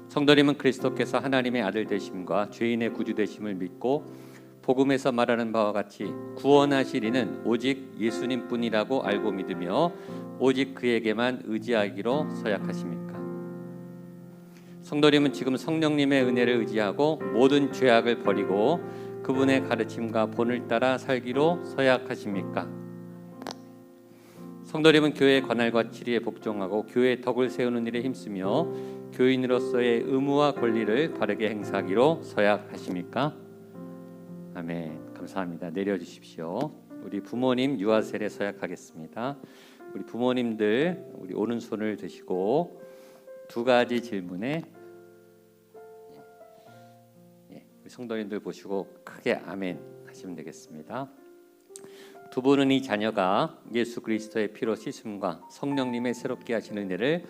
성도님은 그리스도께서 하나님의 아들 되심과 죄인의 구주 되심을 믿고 복음에서 말하는 바와 같이 구원하실 이는 오직 예수님뿐이라고 알고 믿으며 오직 그에게만 의지하기로 서약하십니까? 성도님은 지금 성령님의 은혜를 의지하고 모든 죄악을 버리고 그분의 가르침과 본을 따라 살기로 서약하십니까? 성도님은 교회의 관할과 치리에 복종하고 교회의 덕을 세우는 일에 힘쓰며 교인으로서의 의무와 권리를 바르게 행사하기로 서약하십니까? 아멘. 감사합니다. 내려주십시오. 우리 부모님 유아 세례 서약하겠습니다. 우리 부모님들 우리 오른손을 드시고 두 가지 질문에 우리 성도님들 보시고 크게 아멘 하시면 되겠습니다. 두 분은 이 자녀가 예수 그리스도의 피로 씻음과 성령님의 새롭게 하시는 은혜를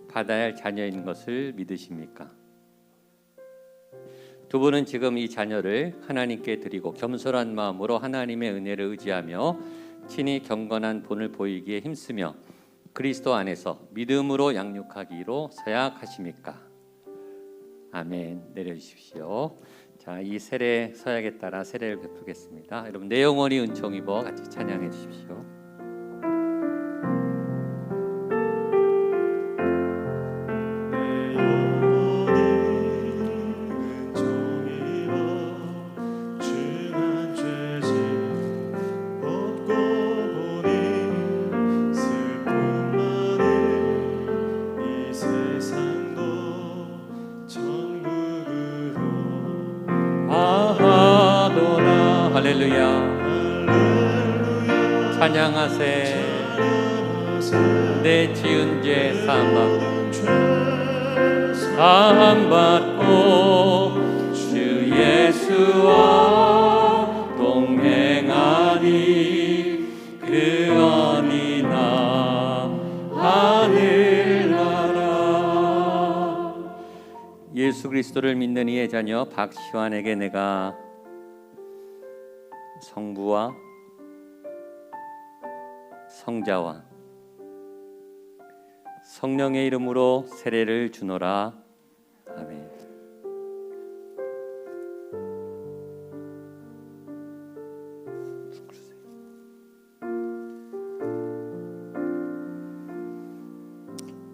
받아야 할 자녀인 것을 믿으십니까? 두 분은 지금 이 자녀를 하나님께 드리고 겸손한 마음으로 하나님의 은혜를 의지하며 친히 경건한 본을 보이기에 힘쓰며 그리스도 안에서 믿음으로 양육하기로 서약하십니까? 아멘. 내려주십시오. 자, 이 세례 서약에 따라 세례를 베풀겠습니다. 여러분 내 영혼이 은총 입어 같이 찬양해 주십시오. 할렐루야. 찬양하세. 내 지은 죄 사함받고 주 예수와 동행하니 그 어디 나 하늘나라. 예수 그리스도를 믿는 이의 자녀 박시환에게 내가 성부와 성자와 성령의 이름으로 세례를 주노라. 아멘.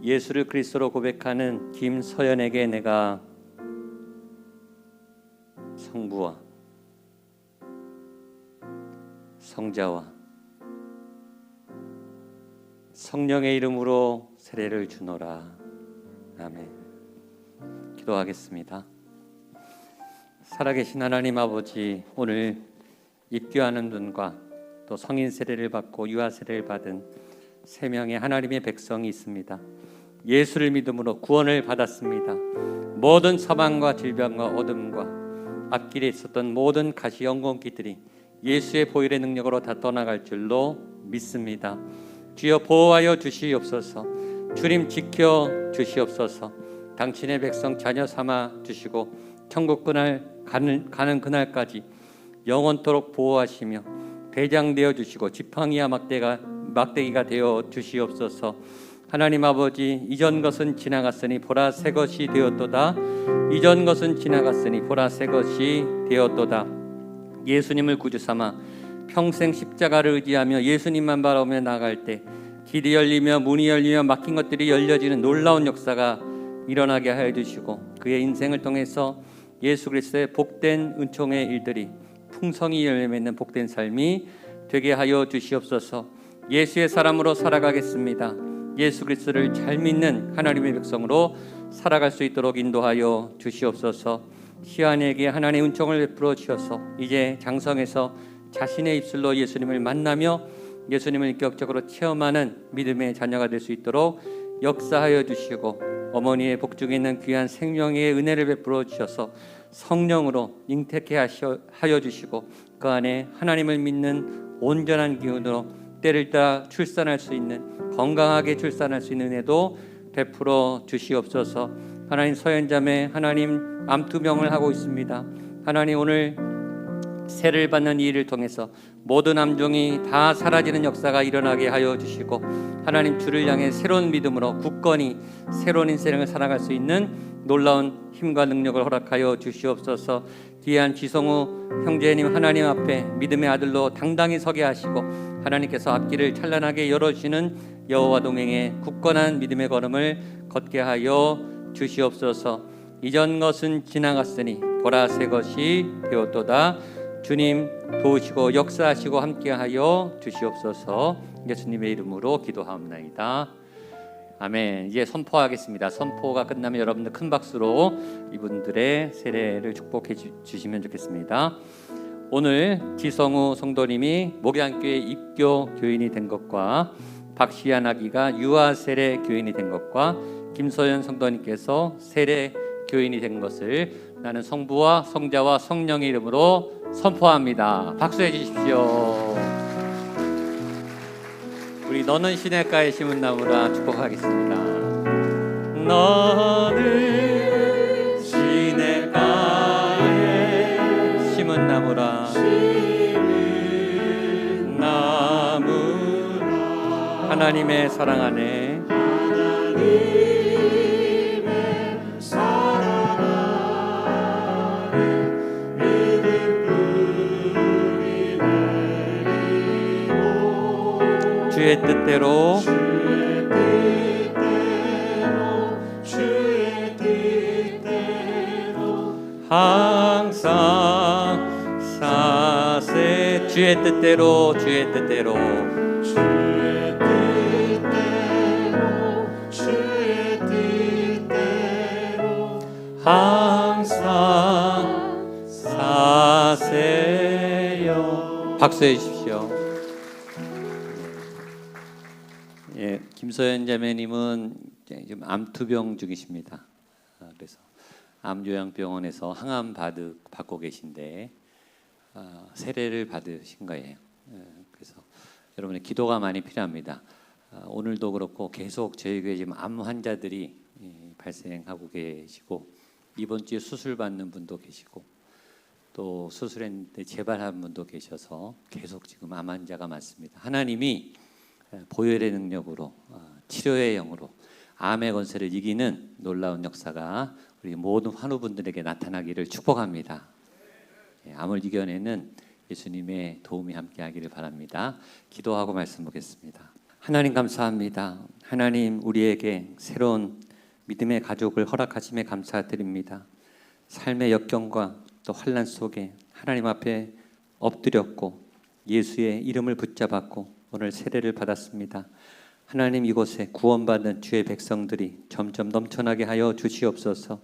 예수를 그리스도로 고백하는 김서연에게 내가 성부와 성자와 성령의 이름으로 세례를 주노라. 아멘. 기도하겠습니다. 살아계신 하나님 아버지, 오늘 입교하는 분과 또 성인 세례를 받고 유아 세례를 받은 3명의 하나님의 백성이 있습니다. 예수를 믿음으로 구원을 받았습니다. 모든 사망과 질병과 어둠과 앞길에 있었던 모든 가시 영광기들이 예수의 보혈의 능력으로 다 떠나갈 줄로 믿습니다. 주여 보호하여 주시옵소서. 주님 지켜 주시옵소서. 당신의 백성 자녀 삼아 주시고 천국 그날 가는 그날까지 영원토록 보호하시며 대장되어 주시고 지팡이와 막대기가 되어 주시옵소서. 하나님 아버지, 이전 것은 지나갔으니 보라 새 것이 되었도다. 이전 것은 지나갔으니 보라 새 것이 되었도다. 예수님을 구주 삼아 평생 십자가를 의지하며 예수님만 바라보며 나아갈 때 길이 열리며 문이 열리며 막힌 것들이 열려지는 놀라운 역사가 일어나게 하여 주시고 그의 인생을 통해서 예수 그리스도의 복된 은총의 일들이 풍성히 열매맺는 복된 삶이 되게 하여 주시옵소서. 예수의 사람으로 살아가겠습니다. 예수 그리스도를 잘 믿는 하나님의 백성으로 살아갈 수 있도록 인도하여 주시옵소서. 시안에게 하나님의 은총을 베풀어 주셔서 이제 장성에서 자신의 입술로 예수님을 만나며 예수님을 인격적으로 체험하는 믿음의 자녀가 될 수 있도록 역사하여 주시고 어머니의 복중에 있는 귀한 생명의 은혜를 베풀어 주셔서 성령으로 잉태케 하여 주시고 그 안에 하나님을 믿는 온전한 기운으로 때를 따라 출산할 수 있는 건강하게 출산할 수 있는 은혜도 베풀어 주시옵소서. 하나님 서현자매 하나님 암투병을 하고 있습니다. 하나님 오늘 세를 받는 이 일을 통해서 모든 암종이 다 사라지는 역사가 일어나게 하여 주시고 하나님 주를 향해 새로운 믿음으로 굳건히 새로운 인생을 살아갈 수 있는 놀라운 힘과 능력을 허락하여 주시옵소서. 귀한 지성우 형제님 하나님 앞에 믿음의 아들로 당당히 서게 하시고 하나님께서 앞길을 찬란하게 열어주시는 여호와 동행의 굳건한 믿음의 걸음을 걷게 하여 주시옵소서. 이전 것은 지나갔으니 보라 새 것이 되었도다. 주님 도우시고 역사하시고 함께하여 주시옵소서. 예수님의 이름으로 기도하옵나이다. 아멘. 이제 선포하겠습니다. 선포가 끝나면 여러분들 큰 박수로 이분들의 세례를 축복해 주시면 좋겠습니다. 오늘 지성우 성도님이 목양교회 입교 교인이 된 것과 박시안 아기가 유아 세례 교인이 된 것과 김소연 성도님께서 세례 교인이 된 것을 나는 성부와 성자와 성령의 이름으로 선포합니다. 박수해 주십시오. 우리 너는 시냇가에 심은 나무라 축복하겠습니다. 너는 시냇가에 심은 나무라 하나님의 사랑 안에 주의 뜻대로 항상 사세 주의 뜻대로 항상 사세요. 박수해 주십시오. 예, 김소연 자매님은 지금 암투병 중이십니다. 그래서 암요양병원에서 항암 받고 계신데 세례를 받으신 거예요. 그래서 여러분의 기도가 많이 필요합니다. 오늘도 그렇고 계속 저희 교회 지금 암 환자들이 발생하고 계시고 이번 주에 수술 받는 분도 계시고 또 수술했는데 재발한 분도 계셔서 계속 지금 암 환자가 많습니다. 하나님이 보혈의 능력으로 치료의 영으로 암의 권세를 이기는 놀라운 역사가 우리 모든 환우분들에게 나타나기를 축복합니다. 암을 이겨내는 예수님의 도움이 함께하기를 바랍니다. 기도하고 말씀 보겠습니다. 하나님 감사합니다. 하나님 우리에게 새로운 믿음의 가족을 허락하심에 감사드립니다. 삶의 역경과 또 환난 속에 하나님 앞에 엎드렸고 예수의 이름을 붙잡았고 오늘 세례를 받았습니다. 하나님 이곳에 구원받은 주의 백성들이 점점 넘쳐나게 하여 주시옵소서.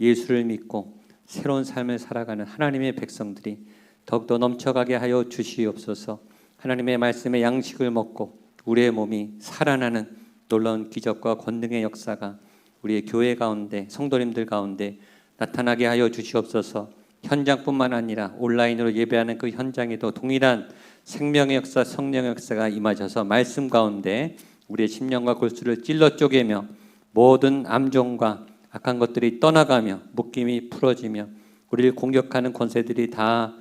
예수를 믿고 새로운 삶을 살아가는 하나님의 백성들이 더욱더 넘쳐가게 하여 주시옵소서. 하나님의 말씀의 양식을 먹고 우리의 몸이 살아나는 놀라운 기적과 권능의 역사가 우리의 교회 가운데 성도님들 가운데 나타나게 하여 주시옵소서. 현장뿐만 아니라 온라인으로 예배하는 그 현장에도 동일한 생명의 역사, 성령의 역사가 임하셔서 말씀 가운데 우리의 심령과 골수를 찔러 쪼개며 모든 암종과 악한 것들이 떠나가며 묶임이 풀어지며 우리를 공격하는 권세들이 다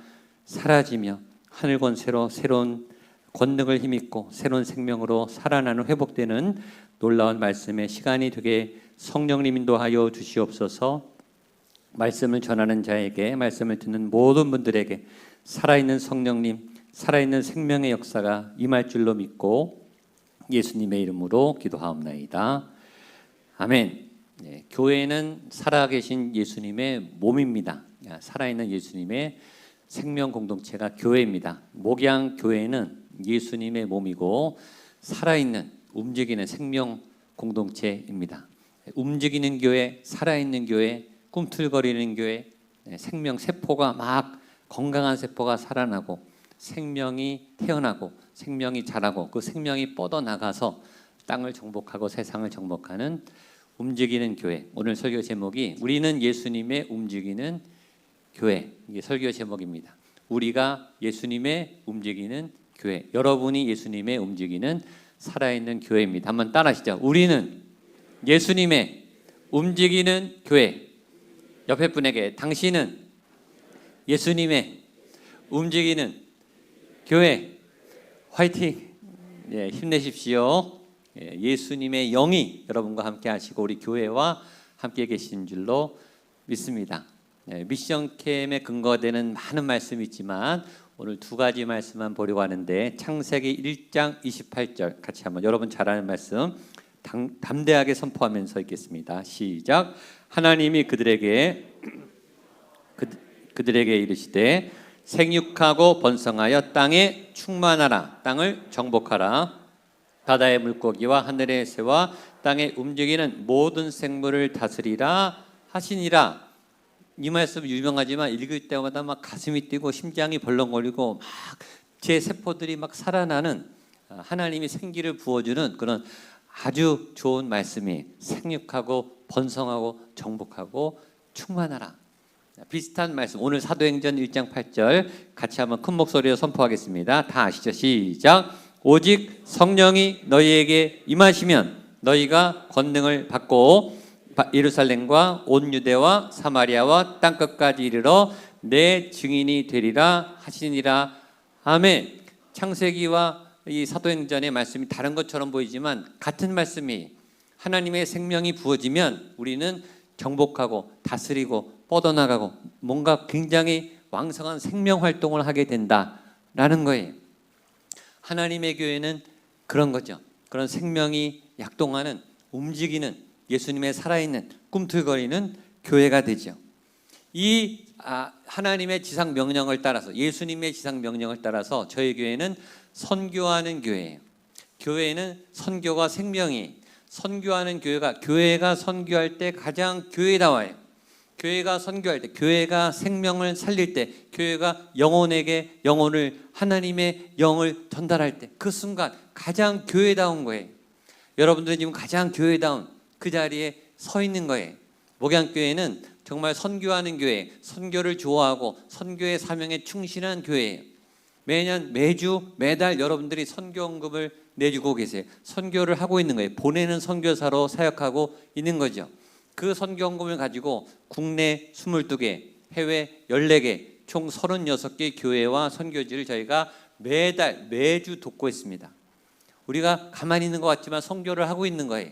사라지며 하늘 권세로 새로운 권능을 힘입고 새로운 생명으로 살아나는 회복되는 놀라운 말씀의 시간이 되게 성령님 인도하여 주시옵소서. 말씀을 전하는 자에게 말씀을 듣는 모든 분들에게 살아있는 성령님 살아있는 생명의 역사가 임할 줄로 믿고 예수님의 이름으로 기도하옵나이다. 아멘. 교회는 살아계신 예수님의 몸입니다. 살아있는 예수님의 생명 공동체가 교회입니다. 목양 교회는 예수님의 몸이고 살아있는 움직이는 생명 공동체입니다. 움직이는 교회, 살아있는 교회, 꿈틀거리는 교회, 생명 세포가 막 건강한 세포가 살아나고 생명이 태어나고 생명이 자라고 그 생명이 뻗어나가서 땅을 정복하고 세상을 정복하는 움직이는 교회. 오늘 설교 제목이 우리는 예수님의 움직이는 교회. 이게 설교 제목입니다. 우리가 예수님의 움직이는 교회. 여러분이 예수님의 움직이는 살아있는 교회입니다. 한번 따라하시죠. 우리는 예수님의 움직이는 교회. 옆에 분에게 당신은 예수님의 움직이는 교회. 화이팅. 예, 힘내십시오. 예, 예수님의 영이 여러분과 함께 하시고 우리 교회와 함께 계신 줄로 믿습니다. 예, 미션 캠에 근거되는 많은 말씀이 있지만 오늘 두 가지 말씀만 보려고 하는데 창세기 1장 28절 같이 한번 여러분 잘 아는 말씀 담대하게 선포하면서 읽겠습니다. 시작. 하나님이 그들에게 이르시되 생육하고 번성하여 땅에 충만하라. 땅을 정복하라. 바다의 물고기와 하늘의 새와 땅에 움직이는 모든 생물을 다스리라 하시니라. 이 말씀 유명하지만 읽을 때마다 막 가슴이 뛰고 심장이 벌렁거리고 막 제 세포들이 막 살아나는 하나님이 생기를 부어주는 그런 아주 좋은 말씀이 생육하고 번성하고 정복하고 충만하라. 비슷한 말씀 오늘 사도행전 1장 8절 같이 한번 큰 목소리로 선포하겠습니다. 다 아시죠? 시작. 오직 성령이 너희에게 임하시면 너희가 권능을 받고 예루살렘과 온 유대와 사마리아와 땅끝까지 이르러 내 증인이 되리라 하시니라. 아멘. 창세기와 이 사도행전의 말씀이 다른 것처럼 보이지만 같은 말씀이 하나님의 생명이 부어지면 우리는 정복하고 다스리고 뻗어나가고 뭔가 굉장히 왕성한 생명 활동을 하게 된다라는 거예요. 하나님의 교회는 그런 거죠. 그런 생명이 약동하는 움직이는 예수님의 살아있는 꿈틀거리는 교회가 되죠. 이 하나님의 지상 명령을 따라서 예수님의 지상 명령을 따라서 저희 교회는 선교하는 교회예요. 교회는 선교가 생명이 선교하는 교회가 선교할 때 가장 교회다워요. 교회가 선교할 때, 교회가 생명을 살릴 때, 교회가 영혼에게 영혼을 하나님의 영을 전달할 때 그 순간 가장 교회다운 거예요. 여러분들은 지금 가장 교회다운 그 자리에 서 있는 거예요. 목양교회는 정말 선교하는 교회, 선교를 좋아하고 선교의 사명에 충실한 교회예요. 매달 여러분들이 선교원금을 내주고 계세요. 선교를 하고 있는 거예요. 보내는 선교사로 사역하고 있는 거죠. 그 선교원금을 가지고 국내 22개, 해외 14개, 총 36개 교회와 선교지를 저희가 매주 돕고 있습니다. 우리가 가만히 있는 것 같지만 선교를 하고 있는 거예요.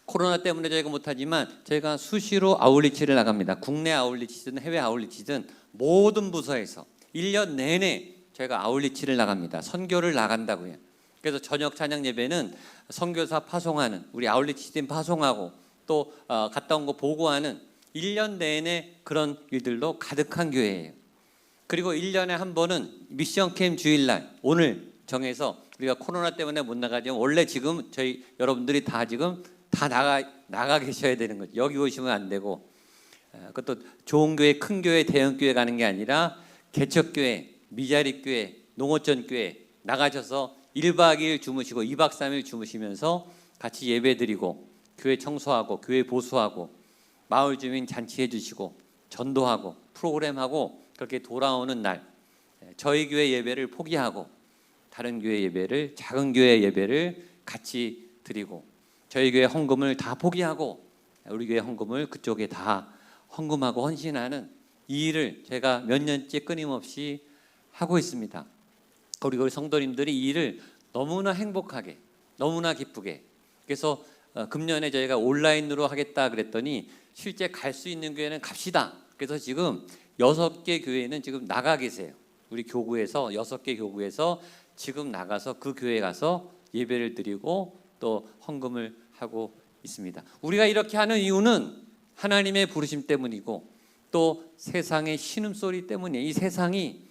코로나 때문에 저희가 못하지만 저희가 수시로 아울리치를 나갑니다. 국내 아울리치든 해외 아울리치든 모든 부서에서 1년 내내 저희가 아울리치를 나갑니다. 선교를 나간다고요. 그래서 저녁 찬양 예배는 선교사 파송하는 우리 아울리치팀 파송하고 또 갔다 온 거 보고하는 1년 내내 그런 일들로 가득한 교회예요. 그리고 1년에 한 번은 미션 캠 주일날 오늘 정해서 우리가 코로나 때문에 못 나가지만 원래 지금 저희 여러분들이 다 지금 다 나가 계셔야 되는 거죠. 여기 오시면 안 되고 그것도 좋은 교회, 큰 교회, 대형 교회 가는 게 아니라 개척교회, 미자립교회, 농어촌교회 나가셔서 1박 2일 주무시고 2박 3일 주무시면서 같이 예배드리고 교회 청소하고 교회 보수하고 마을 주민 잔치해 주시고 전도하고 프로그램하고 그렇게 돌아오는 날 저희 교회 예배를 포기하고 다른 교회 예배를 작은 교회 예배를 같이 드리고 저희 교회 헌금을 다 포기하고 우리 교회 헌금을 그쪽에 다 헌금하고 헌신하는 이 일을 제가 몇 년째 끊임없이 하고 있습니다. 우리 성도님들이 이 일을 너무나 행복하게 너무나 기쁘게 그래서 금년에 저희가 온라인으로 하겠다 그랬더니 실제 갈 수 있는 교회는 갑시다. 그래서 지금 6개 교회는 지금 나가 계세요. 우리 교구에서 6개 교구에서 지금 나가서 그 교회에 가서 예배를 드리고 또 헌금을 하고 있습니다. 우리가 이렇게 하는 이유는 하나님의 부르심 때문이고 또 세상의 신음소리 때문이에요. 이 세상이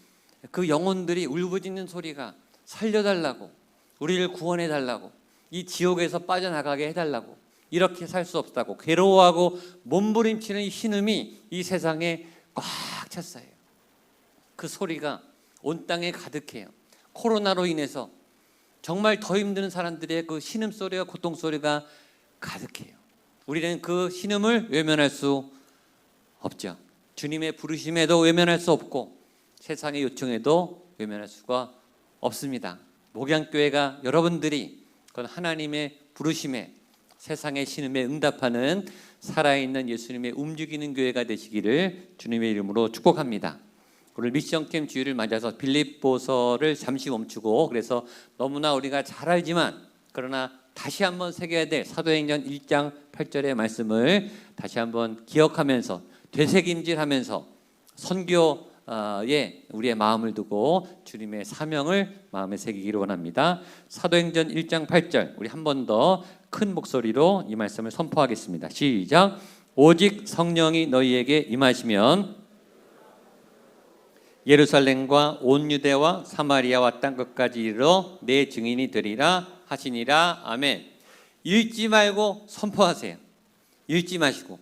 그 영혼들이 울부짖는 소리가 살려달라고 우리를 구원해달라고 이 지옥에서 빠져나가게 해달라고 이렇게 살 수 없다고 괴로워하고 몸부림치는 이 신음이 이 세상에 꽉 찼어요. 그 소리가 온 땅에 가득해요. 코로나로 인해서 정말 더 힘든 사람들의 그 신음소리와 고통소리가 가득해요. 우리는 그 신음을 외면할 수 없죠. 주님의 부르심에도 외면할 수 없고 세상의 요청에도 외면할 수가 없습니다. 목양교회가 여러분들이 그건 하나님의 부르심에 세상의 신음에 응답하는 살아있는 예수님의 움직이는 교회가 되시기를 주님의 이름으로 축복합니다. 오늘 미션캠 주일을 맞아서 빌립보서를 잠시 멈추고, 그래서 너무나 우리가 잘 알지만 그러나 다시 한번 새겨야 될 사도행전 1장 8절의 말씀을 다시 한번 기억하면서 되새김질하면서 선교에 우리의 마음을 두고 주님의 사명을 마음에 새기기를 원합니다. 사도행전 1장 8절 우리 한 번 더 큰 목소리로 이 말씀을 선포하겠습니다. 시작. 오직 성령이 너희에게 임하시면 예루살렘과 온 유대와 사마리아와 땅끝까지 이르러 내 증인이 되리라 하시니라. 아멘. 읽지 말고 선포하세요. 읽지 마시고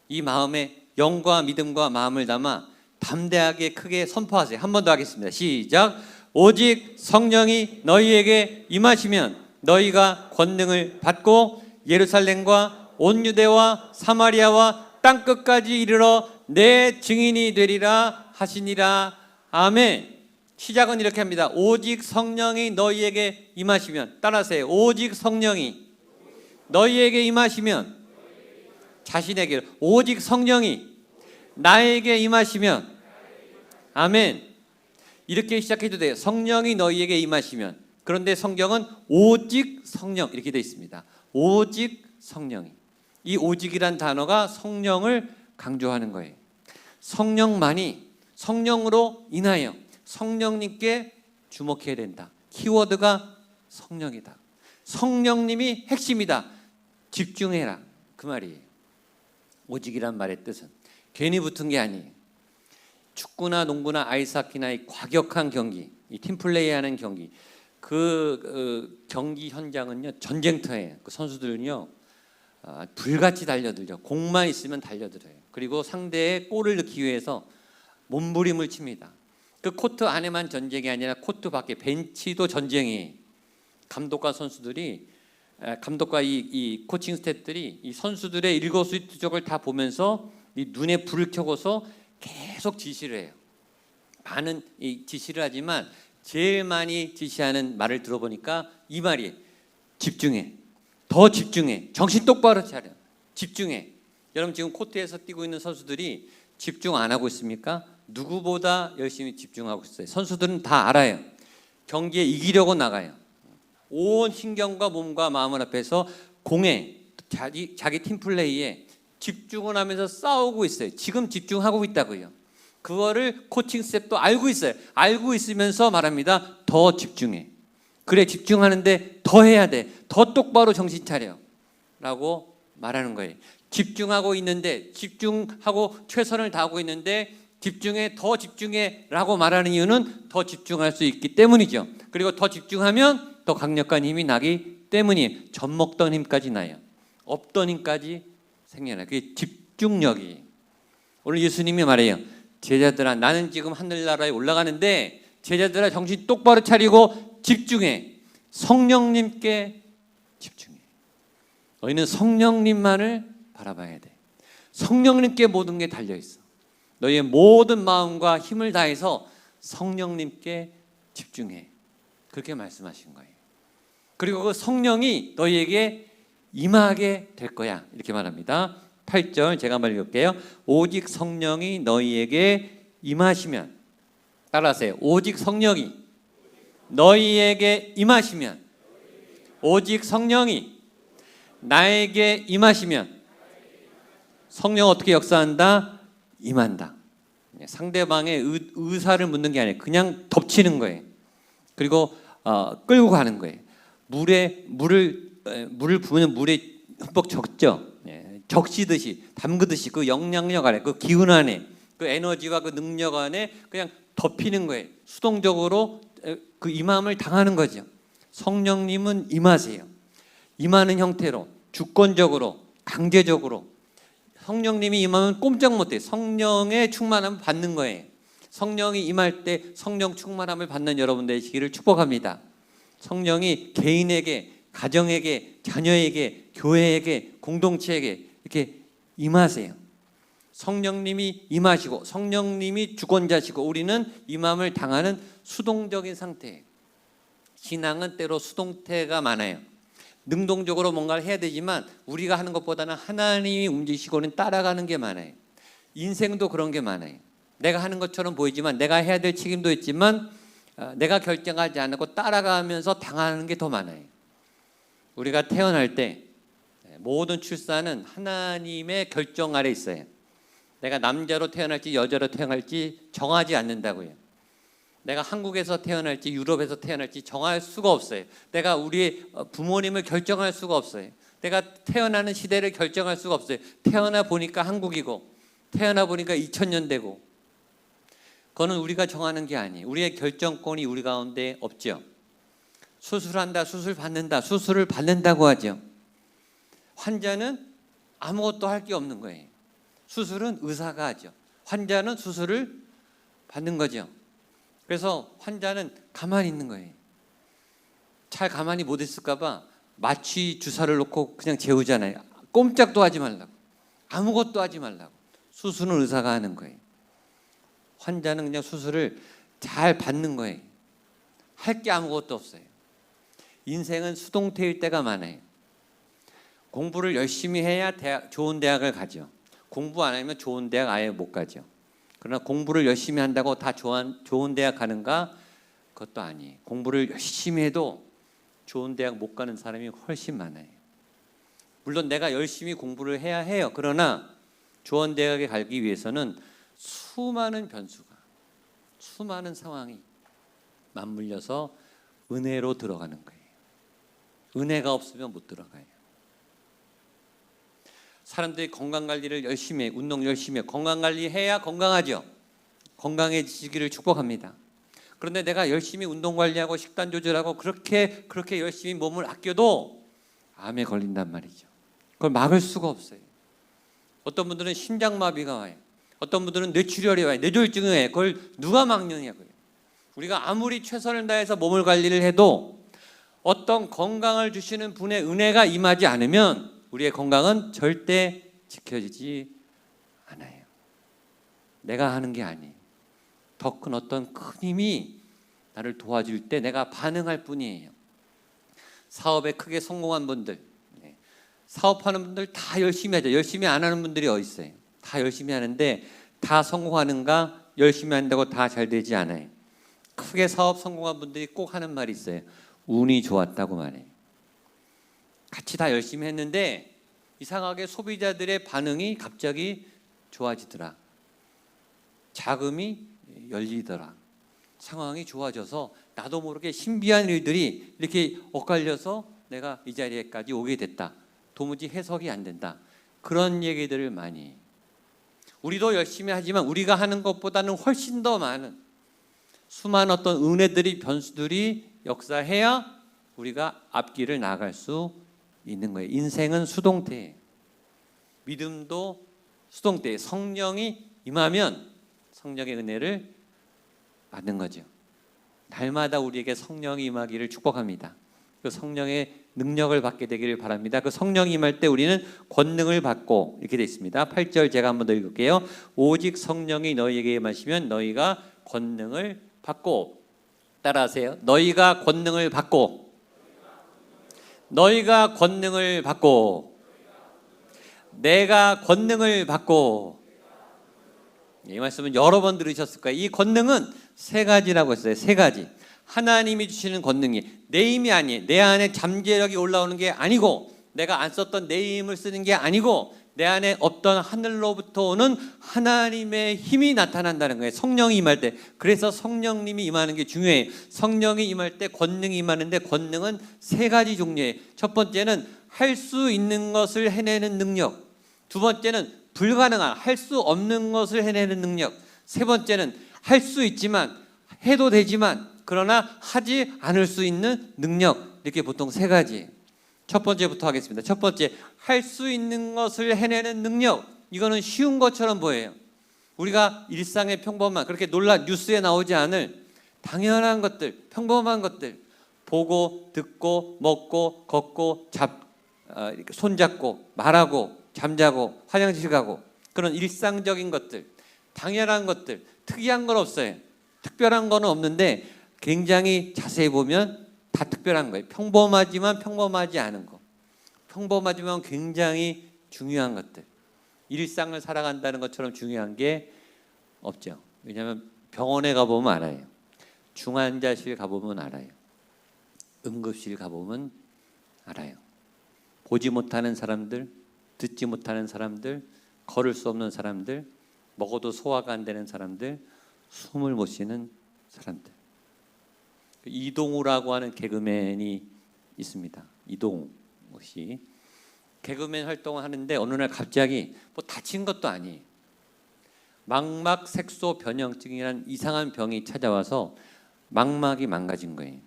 이 마음에 영과 믿음과 마음을 담아 담대하게 크게 선포하세요. 한 번 더 하겠습니다. 시작. 오직 성령이 너희에게 임하시면 너희가 권능을 받고 예루살렘과 온 유대와 사마리아와 땅끝까지 이르러 내 증인이 되리라 하시니라. 아멘. 시작은 이렇게 합니다. 오직 성령이 너희에게 임하시면, 따라하세요. 오직 성령이 너희에게 임하시면, 자신에게 오직 성령이 나에게 임하시면, 아멘. 이렇게 시작해도 돼요. 성령이 너희에게 임하시면. 그런데 성경은 오직 성령 이렇게 되어 있습니다. 오직 성령이. 이 오직이란 단어가 성령을 강조하는 거예요. 성령만이, 성령으로 인하여 성령님께 주목해야 된다. 키워드가 성령이다. 성령님이 핵심이다. 집중해라. 그 말이에요. 오직이란 말의 뜻은 괜히 붙은 게 아니에요. 축구나 농구나 아이스하키나 이 과격한 경기, 이 팀플레이하는 경기, 그 경기 현장은요 전쟁터예요. 그 선수들은요 불같이 달려들죠. 공만 있으면 달려들어요. 그리고 상대의 골을 넣기 위해서 몸부림을 칩니다. 그 코트 안에만 전쟁이 아니라 코트 밖에 벤치도 전쟁이에요. 감독과 선수들이, 감독과 이 코칭 스태프들이 이 선수들의 일거수일투족을 다 보면서 이 눈에 불을 켜고서 계속 지시를 해요. 많은 이 지시를 하지만 제일 많이 지시하는 말을 들어보니까 이 말이에요. 집중해. 더 집중해. 정신 똑바로 차려. 집중해. 여러분 지금 코트에서 뛰고 있는 선수들이 집중 안 하고 있습니까? 누구보다 열심히 집중하고 있어요. 선수들은 다 알아요. 경기에 이기려고 나가요. 온 신경과 몸과 마음을 앞에서 공에 자기 팀플레이에 집중을 하면서 싸우고 있어요. 지금 집중하고 있다고요. 그거를 코칭 스텝도 알고 있어요. 알고 있으면서 말합니다. 더 집중해. 그래, 집중하는데 더 해야 돼. 더 똑바로 정신 차려. 라고 말하는 거예요. 집중하고 있는데, 집중하고 최선을 다하고 있는데 집중해, 더 집중해 라고 말하는 이유는 더 집중할 수 있기 때문이죠. 그리고 더 집중하면 더 강력한 힘이 나기 때문이에요. 젖먹던 힘까지 나요. 없던 힘까지 생겨나요. 그게 집중력이에요. 오늘 예수님이 말해요. 제자들아, 나는 지금 하늘나라에 올라가는데 제자들아 정신 똑바로 차리고 집중해. 성령님께 집중해. 너희는 성령님만을 바라봐야 돼. 성령님께 모든 게 달려있어. 너희의 모든 마음과 힘을 다해서 성령님께 집중해. 그렇게 말씀하신 거예요. 그리고 그 성령이 너희에게 임하게 될 거야. 이렇게 말합니다. 8절 제가 한번 읽을게요. 오직 성령이 너희에게 임하시면, 따라하세요. 오직 성령이 너희에게 임하시면, 오직 성령이 나에게 임하시면, 성령 어떻게 역사한다? 임한다. 상대방의 의사를 묻는 게 아니에요. 그냥 덮치는 거예요. 그리고 끌고 가는 거예요. 물을 부으면 물에 흠뻑 적죠. 적시듯이 담그듯이 그 영향력 안에, 그 기운 안에, 그 에너지와 그 능력 안에 그냥 덮이는 거예요. 수동적으로 그 임함을 당하는 거죠. 성령님은 임하세요. 임하는 형태로, 주권적으로, 강제적으로. 성령님이 임하면 꼼짝 못해요. 성령의 충만함을 받는 거예요. 성령이 임할 때 성령 충만함을 받는 여러분 되시기를 축복합니다. 성령이 개인에게, 가정에게, 자녀에게, 교회에게, 공동체에게 이렇게 임하세요. 성령님이 임하시고 성령님이 주권자시고 우리는 임함을 당하는 수동적인 상태예요. 신앙은 때로 수동태가 많아요. 능동적으로 뭔가를 해야 되지만 우리가 하는 것보다는 하나님이 움직이시고는 따라가는 게 많아요. 인생도 그런 게 많아요. 내가 하는 것처럼 보이지만 내가 해야 될 책임도 있지만 내가 결정하지 않고 따라가면서 당하는 게 더 많아요. 우리가 태어날 때 모든 출산은 하나님의 결정 아래 있어요. 내가 남자로 태어날지 여자로 태어날지 정하지 않는다고요. 내가 한국에서 태어날지 유럽에서 태어날지 정할 수가 없어요. 내가 우리의 부모님을 결정할 수가 없어요. 내가 태어나는 시대를 결정할 수가 없어요. 태어나 보니까 한국이고 태어나 보니까 2000년대고 그거는 우리가 정하는 게 아니에요. 우리의 결정권이 우리 가운데 없죠. 수술한다, 수술 받는다, 수술을 받는다고 하죠. 환자는 아무것도 할 게 없는 거예요. 수술은 의사가 하죠. 환자는 수술을 받는 거죠. 그래서 환자는 가만히 있는 거예요. 잘 가만히 못 있을까 봐 마취 주사를 놓고 그냥 재우잖아요. 꼼짝도 하지 말라고. 아무것도 하지 말라고. 수술은 의사가 하는 거예요. 환자는 그냥 수술을 잘 받는 거예요. 할 게 아무것도 없어요. 인생은 수동태일 때가 많아요. 공부를 열심히 해야 좋은 대학을 가죠. 공부 안 하면 좋은 대학 아예 못 가죠. 그러나 공부를 열심히 한다고 다 좋은 대학 가는가? 그것도 아니에요. 공부를 열심히 해도 좋은 대학 못 가는 사람이 훨씬 많아요. 물론 내가 열심히 공부를 해야 해요. 그러나 좋은 대학에 가기 위해서는 수많은 변수가, 수많은 상황이 맞물려서 은혜로 들어가는 거예요. 은혜가 없으면 못 들어가요. 사람들이 건강관리를 열심히 해, 운동 열심히 해. 건강관리 해야 건강하죠. 건강해지기를 축복합니다. 그런데 내가 열심히 운동관리하고 식단 조절하고 그렇게 열심히 몸을 아껴도 암에 걸린단 말이죠. 그걸 막을 수가 없어요. 어떤 분들은 심장마비가 와요. 어떤 분들은 뇌출혈이 와요. 뇌졸중이 와요. 그걸 누가 막느냐고요. 우리가 아무리 최선을 다해서 몸을 관리를 해도 어떤 건강을 주시는 분의 은혜가 임하지 않으면 우리의 건강은 절대 지켜지지 않아요. 내가 하는 게 아니에요. 더 큰 어떤 큰 힘이 나를 도와줄 때 내가 반응할 뿐이에요. 사업에 크게 성공한 분들, 사업하는 분들 다 열심히 하죠. 열심히 안 하는 분들이 어디 있어요? 다 열심히 하는데 다 성공하는가? 열심히 한다고 다 잘 되지 않아요. 크게 사업 성공한 분들이 꼭 하는 말이 있어요. 운이 좋았다고 말해요. 같이 다 열심히 했는데 이상하게 소비자들의 반응이 갑자기 좋아지더라. 자금이 열리더라. 상황이 좋아져서 나도 모르게 신비한 일들이 이렇게 엇갈려서 내가 이 자리에까지 오게 됐다. 도무지 해석이 안 된다. 그런 얘기들을 많이 해요. 우리도 열심히 하지만 우리가 하는 것보다는 훨씬 더 많은 수많은 어떤 은혜들이 변수들이 역사해야 우리가 앞길을 나갈 수 있는 거예요. 인생은 수동태예요. 믿음도 수동태예요. 성령이 임하면 성령의 은혜를 받는 거죠. 날마다 우리에게 성령이 임하기를 축복합니다. 그 성령의 능력을 받게 되기를 바랍니다. 그 성령이 임할 때 우리는 권능을 받고 이렇게 되어 있습니다. 8절 제가 한번 더 읽을게요. 오직 성령이 너희에게 임하시면 너희가 권능을 받고, 따라하세요. 너희가 권능을 받고, 너희가 권능을 받고, 내가 권능을 받고. 이 말씀은 여러 번 들으셨을 거예요. 이 권능은 세 가지라고 했어요. 세 가지. 하나님이 주시는 권능이 내 힘이 아니에요. 내 안에 잠재력이 올라오는 게 아니고, 내가 안 썼던 내 힘을 쓰는 게 아니고, 내 안에 없던 하늘로부터 오는 하나님의 힘이 나타난다는 거예요. 성령이 임할 때. 그래서 성령님이 임하는 게 중요해요. 성령이 임할 때 권능이 임하는데, 권능은 세 가지 종류예요. 첫 번째는 할 수 있는 것을 해내는 능력. 두 번째는 불가능한, 할 수 없는 것을 해내는 능력. 세 번째는 할 수 있지만, 해도 되지만 그러나 하지 않을 수 있는 능력. 이렇게 보통 세 가지예요. 첫 번째부터 하겠습니다. 첫 번째, 할 수 있는 것을 해내는 능력. 이거는 쉬운 것처럼 보여요. 우리가 일상의 평범한 그렇게 뉴스에 나오지 않을 당연한 것들, 평범한 것들 보고 듣고 먹고 걷고 이렇게 손잡고 말하고 잠자고 화장실 가고 그런 일상적인 것들, 당연한 것들, 특이한 건 없어요. 특별한 거는 없는데 굉장히 자세히 보면 다 특별한 거예요. 평범하지만 평범하지 않은 거, 평범하지만 굉장히 중요한 것들. 일상을 살아간다는 것처럼 중요한 게 없죠. 왜냐하면 병원에 가보면 알아요. 중환자실 가보면 알아요. 응급실 가보면 알아요. 보지 못하는 사람들, 듣지 못하는 사람들, 걸을 수 없는 사람들, 먹어도 소화가 안 되는 사람들, 숨을 못 쉬는 사람들. 이동우라고 하는 개그맨이 있습니다. 이동우 씨. 개그맨 활동을 하는데 어느 날 갑자기 뭐 다친 것도 아니에요. 망막 색소 변형증이라는 이상한 병이 찾아와서 망막이 망가진 거예요.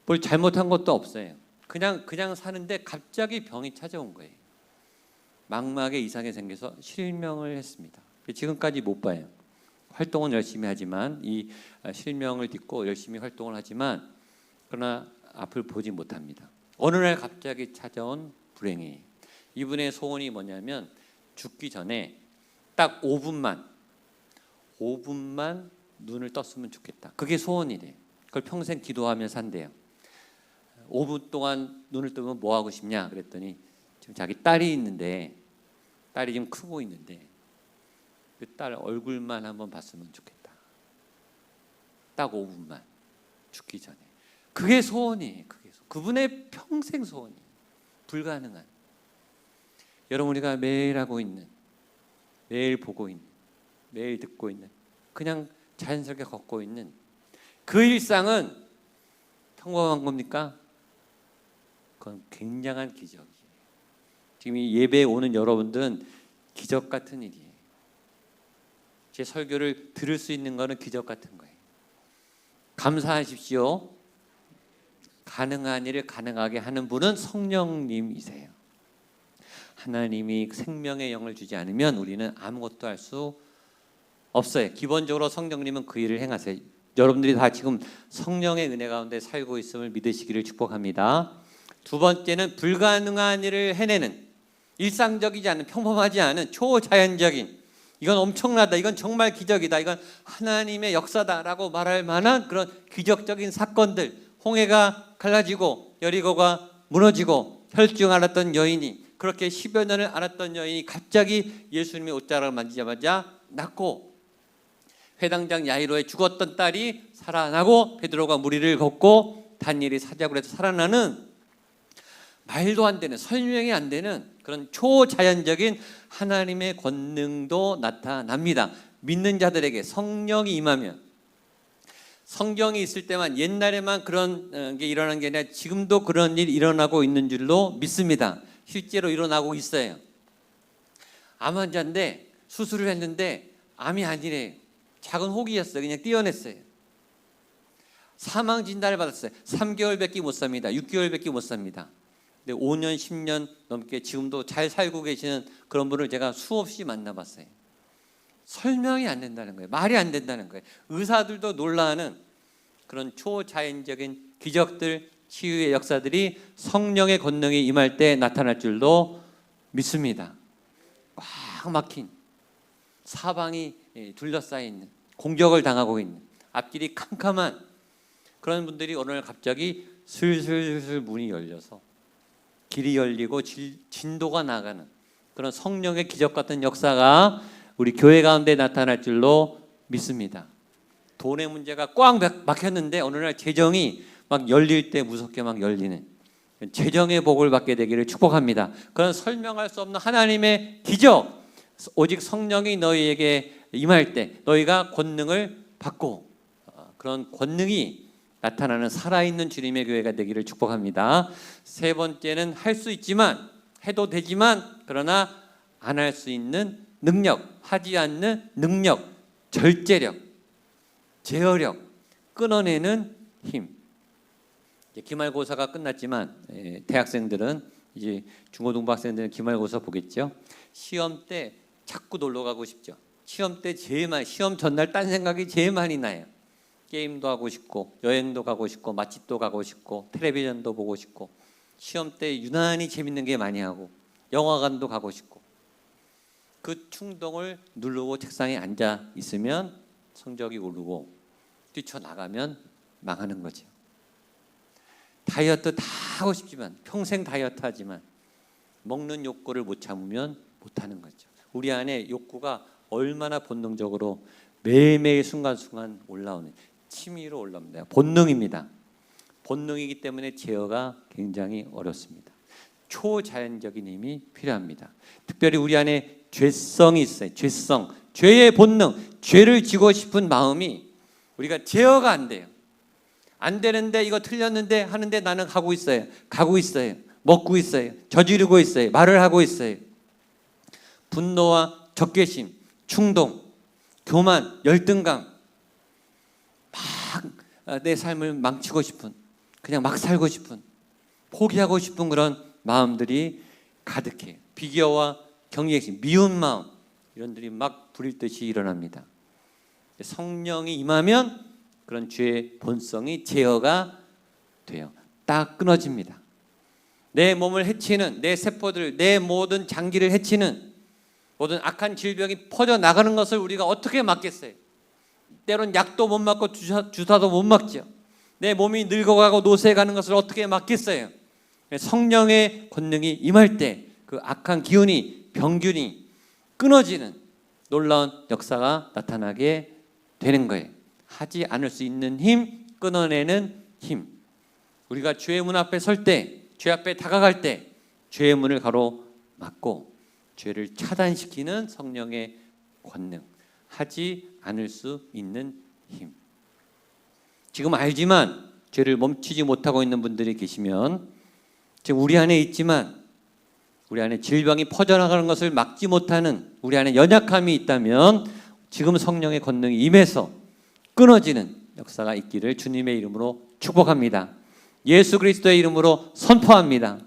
뭘 잘못한 것도 없어요. 그냥 사는데 갑자기 병이 찾아온 거예요. 망막에 이상이 생겨서 실명을 했습니다. 지금까지 못 봐요. 활동은 열심히 하지만 이 실명을 딛고 열심히 활동을 하지만 그러나 앞을 보지 못합니다. 어느 날 갑자기 찾아온 불행이에요. 이분의 소원이 뭐냐면 죽기 전에 딱 5분만 눈을 떴으면 좋겠다. 그게 소원이래요. 그걸 평생 기도하며 산대요. 5분 동안 눈을 뜨면 뭐 하고 싶냐 그랬더니 지금 자기 딸이 있는데 딸이 지금 크고 있는데 그 딸 얼굴만 한번 봤으면 좋겠다. 딱 5분만 죽기 전에. 그게 소원이에요. 그분의 평생 소원이에요. 불가능한. 여러분 우리가 매일 하고 있는, 매일 보고 있는, 매일 듣고 있는, 그냥 자연스럽게 걷고 있는 그 일상은 평범한 겁니까? 그건 굉장한 기적이에요. 지금 이 예배에 오는 여러분들은 기적 같은 일이에요. 제 설교를 들을 수 있는 거는 기적 같은 거예요. 감사하십시오. 가능한 일을 가능하게 하는 분은 성령님이세요. 하나님이 생명의 영을 주지 않으면 우리는 아무것도 할 수 없어요. 기본적으로 성령님은 그 일을 행하세요. 여러분들이 다 지금 성령의 은혜 가운데 살고 있음을 믿으시기를 축복합니다. 두 번째는 불가능한 일을 해내는, 일상적이지 않은, 평범하지 않은 초자연적인, 이건 엄청나다, 이건 정말 기적이다, 이건 하나님의 역사다라고 말할 만한 그런 기적적인 사건들. 홍해가 갈라지고 여리고가 무너지고 혈증 앓았던 여인이, 그렇게 10여 년을 앓았던 여인이 갑자기 예수님의 옷자락을 만지자마자 낫고, 회당장 야이로의 죽었던 딸이 살아나고, 베드로가 무리를 걷고 다니엘이 사자굴 해서 살아나는, 말도 안 되는, 설명이 안 되는 그런 초자연적인 하나님의 권능도 나타납니다. 믿는 자들에게 성령이 임하면. 성경이 있을 때만, 옛날에만 그런 게 일어난 게 아니라 지금도 그런 일이 일어나고 있는 줄로 믿습니다. 실제로 일어나고 있어요. 암 환자인데 수술을 했는데 암이 아니래요. 작은 혹이었어요. 그냥 떼어냈어요. 사망 진단을 받았어요. 3개월밖에 못 삽니다. 6개월밖에 못 삽니다. 근데 5년, 10년 넘게 지금도 잘 살고 계시는 그런 분을 제가 수없이 만나봤어요. 설명이 안 된다는 거예요. 말이 안 된다는 거예요. 의사들도 놀라는 그런 초자연적인 기적들, 치유의 역사들이 성령의 권능이 임할 때 나타날 줄도 믿습니다. 꽉 막힌, 사방이 둘러싸여 있는, 공격을 당하고 있는, 앞길이 캄캄한 그런 분들이 오늘 갑자기 슬슬 문이 열려서 길이 열리고 진도가 나가는 그런 성령의 기적 같은 역사가 우리 교회 가운데 나타날 줄로 믿습니다. 돈의 문제가 꽉 막혔는데 어느 날 재정이 막 열릴 때 무섭게 막 열리는 재정의 복을 받게 되기를 축복합니다. 그런 설명할 수 없는 하나님의 기적, 오직 성령이 너희에게 임할 때 너희가 권능을 받고 그런 권능이 나타나는 살아있는 주님의 교회가 되기를 축복합니다. 세 번째는 할 수 있지만, 해도 되지만 그러나 안 할 수 있는 능력, 하지 않는 능력, 절제력, 제어력, 끊어내는 힘. 기말고사가 끝났지만 대학생들은, 이제 중고등부 학생들은 기말고사 보겠죠. 시험 때 자꾸 놀러 가고 싶죠. 시험 때 제일 많이, 시험 전날 딴 생각이 제일 많이 나요. 게임도 하고 싶고, 여행도 가고 싶고, 맛집도 가고 싶고, 텔레비전도 보고 싶고, 시험 때 유난히 재밌는 게 많이 하고, 영화관도 가고 싶고, 그 충동을 누르고 책상에 앉아 있으면 성적이 오르고, 뛰쳐나가면 망하는 거죠. 다이어트 다 하고 싶지만, 평생 다이어트 하지만 먹는 욕구를 못 참으면 못하는 거죠. 우리 안에 욕구가 얼마나 본능적으로 매일매일 순간순간 올라오는, 치밀어 올라옵니다. 본능입니다. 본능이기 때문에 제어가 굉장히 어렵습니다. 초자연적인 힘이 필요합니다. 특별히 우리 안에 죄성이 있어요. 죄성, 죄의 본능, 죄를 지고 싶은 마음이 우리가 제어가 안 돼요. 안 되는데, 이거 틀렸는데 하는데 나는 가고 있어요. 먹고 있어요. 저지르고 있어요. 말을 하고 있어요. 분노와 적개심, 충동, 교만, 열등감, 막 내 삶을 망치고 싶은, 그냥 막 살고 싶은, 포기하고 싶은 그런 마음들이 가득해요. 비교와 경계심, 미운 마음, 이런들이 막 부릴 듯이 일어납니다. 성령이 임하면 그런 죄의 본성이 제어가 돼요. 딱 끊어집니다. 내 몸을 해치는, 내 세포들, 내 모든 장기를 해치는 모든 악한 질병이 퍼져나가는 것을 우리가 어떻게 막겠어요? 때론 약도 못 맞고 주사도 못 막죠. 내 몸이 늙어가고 노쇠해가는 것을 어떻게 막겠어요? 성령의 권능이 임할 때 그 악한 기운이, 병균이 끊어지는 놀라운 역사가 나타나게 되는 거예요. 하지 않을 수 있는 힘, 끊어내는 힘. 우리가 죄의 문 앞에 설 때, 죄 앞에 다가갈 때 죄의 문을 가로막고 죄를 차단시키는 성령의 권능, 하지 않을 수 있는 힘. 지금 알지만 죄를 멈추지 못하고 있는 분들이 계시면, 지금 우리 안에 있지만 우리 안에 질병이 퍼져나가는 것을 막지 못하는 우리 안에 연약함이 있다면 지금 성령의 권능이 임해서 끊어지는 역사가 있기를 주님의 이름으로 축복합니다. 예수 그리스도의 이름으로 선포합니다.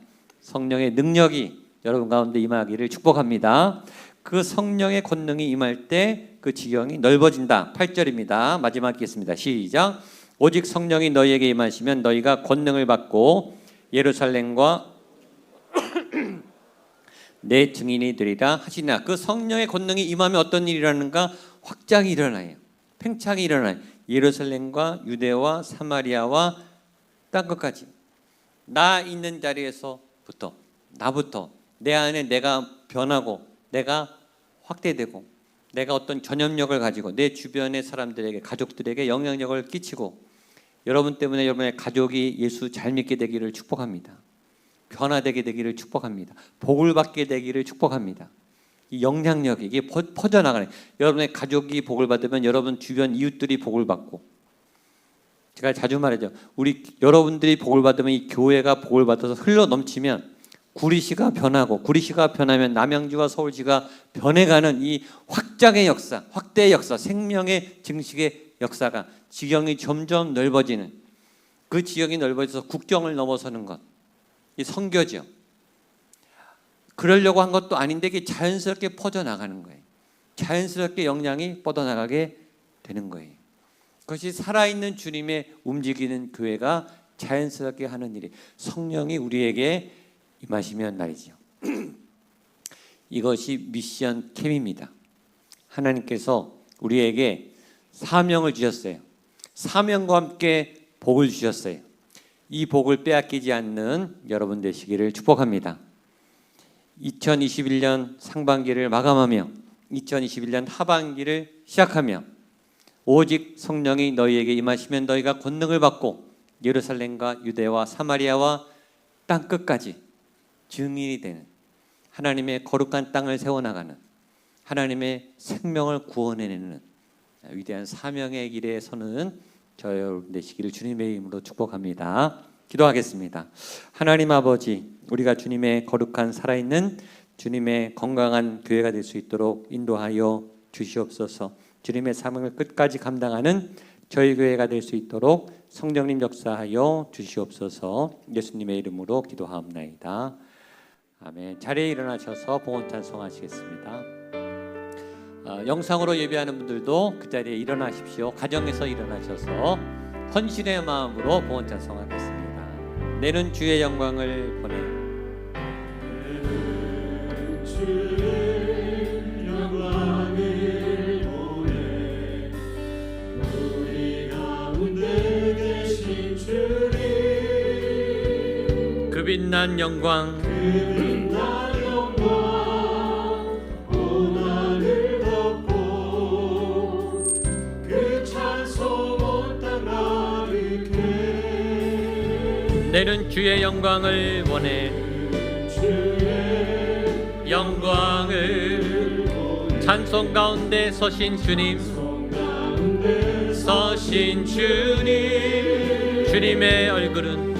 성령의 능력이 여러분 가운데 임하기를 축복합니다. 그 성령의 권능이 임할 때 그 지경이 넓어진다. 8절입니다. 마지막 읽겠습니다. 시작. 오직 성령이 너희에게 임하시면 너희가 권능을 받고 예루살렘과 내 증인이 되리라 하시나. 그 성령의 권능이 임하면 어떤 일이 일어나는가? 확장이 일어나요. 팽창이 일어나요. 예루살렘과 유대와 사마리아와 땅끝까지. 나 있는 자리에서부터, 나부터 내 안에 내가 변하고 내가 확대되고 내가 어떤 전염력을 가지고 내 주변의 사람들에게, 가족들에게 영향력을 끼치고 여러분 때문에 여러분의 가족이 예수 잘 믿게 되기를 축복합니다. 변화되게 되기를 축복합니다. 복을 받게 되기를 축복합니다. 이 영향력이 이게 퍼져나가는, 여러분의 가족이 복을 받으면 여러분 주변 이웃들이 복을 받고, 제가 자주 말하죠. 여러분들이 복을 받으면 이 교회가 복을 받아서 흘러 넘치면 구리시가 변하고, 구리시가 변하면 남양주와 서울시가 변해가는 이 확장의 역사, 확대의 역사, 생명의 증식의 역사가, 지경이 점점 넓어지는, 그 지경이 넓어져서 국경을 넘어서는 것, 이 선교죠. 그러려고 한 것도 아닌데 이게 자연스럽게 퍼져나가는 거예요. 자연스럽게 영향이 뻗어나가게 되는 거예요. 그것이 살아있는 주님의 움직이는 교회가 자연스럽게 하는 일이, 성령이 우리에게 임하시면 말이죠. 이것이 미션 캠입니다. 하나님께서 우리에게 사명을 주셨어요. 사명과 함께 복을 주셨어요. 이 복을 빼앗기지 않는 여러분 되시기를 축복합니다. 2021년 상반기를 마감하며 2021년 하반기를 시작하며 오직 성령이 너희에게 임하시면 너희가 권능을 받고 예루살렘과 유대와 사마리아와 땅끝까지 증인이 되는, 하나님의 거룩한 땅을 세워나가는, 하나님의 생명을 구원해내는 위대한 사명의 길에 서는 저 여러분 되시기를 주님의 이름으로 축복합니다. 기도하겠습니다. 하나님 아버지, 우리가 주님의 거룩한 살아있는 주님의 건강한 교회가 될 수 있도록 인도하여 주시옵소서. 주님의 사명을 끝까지 감당하는 저희 교회가 될 수 있도록 성령님 역사하여 주시옵소서. 예수님의 이름으로 기도하옵나이다. 아멘. 자리에 일어나셔서 봉헌 찬송하시겠습니다. 영상으로 예배하는 분들도 그 자리에 일어나십시오. 가정에서 일어나셔서 헌신의 마음으로 봉헌 찬송하겠습니다. 내는 주의 영광을 보내. 그 빛난 영광 오만을 덮고 그 찬송 온 땅 가득해 내는 주의 영광을 원해. 영광을 찬송 가운데 서신 주님, 서신 주님, 주님의 얼굴은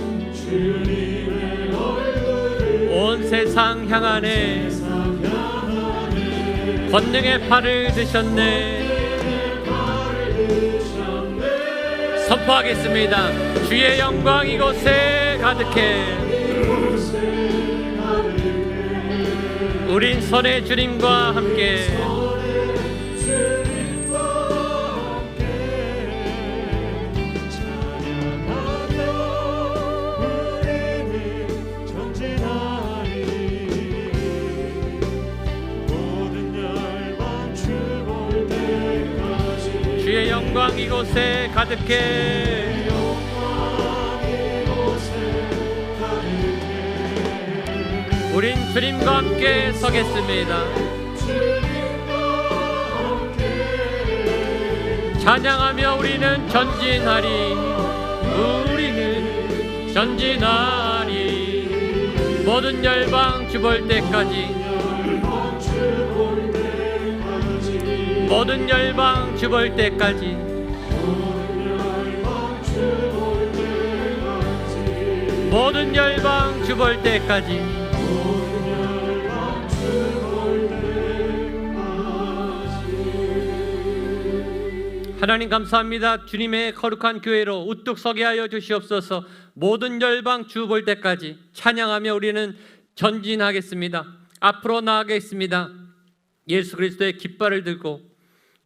온 세상 향하네. 권능의 팔을 드셨네. 선포하겠습니다. 주의 영광 이곳에 가득해. 우린 선의 주님과 함께. 주의 영광 이곳에 가득해. 우린 주님과 함께 서겠습니다. 찬양하며 우리는 전진하리. 우리는 전진하리. 모든 열방 주볼 때까지. 모든 열방 주볼 때까지. 모든 열방 주볼 때까지. 하나님 감사합니다. 주님의 거룩한 교회로 우뚝 서게 하여 주시옵소서. 모든 열방 주 볼 때까지 찬양하며 우리는 전진하겠습니다. 앞으로 나아가겠습니다. 예수 그리스도의 깃발을 들고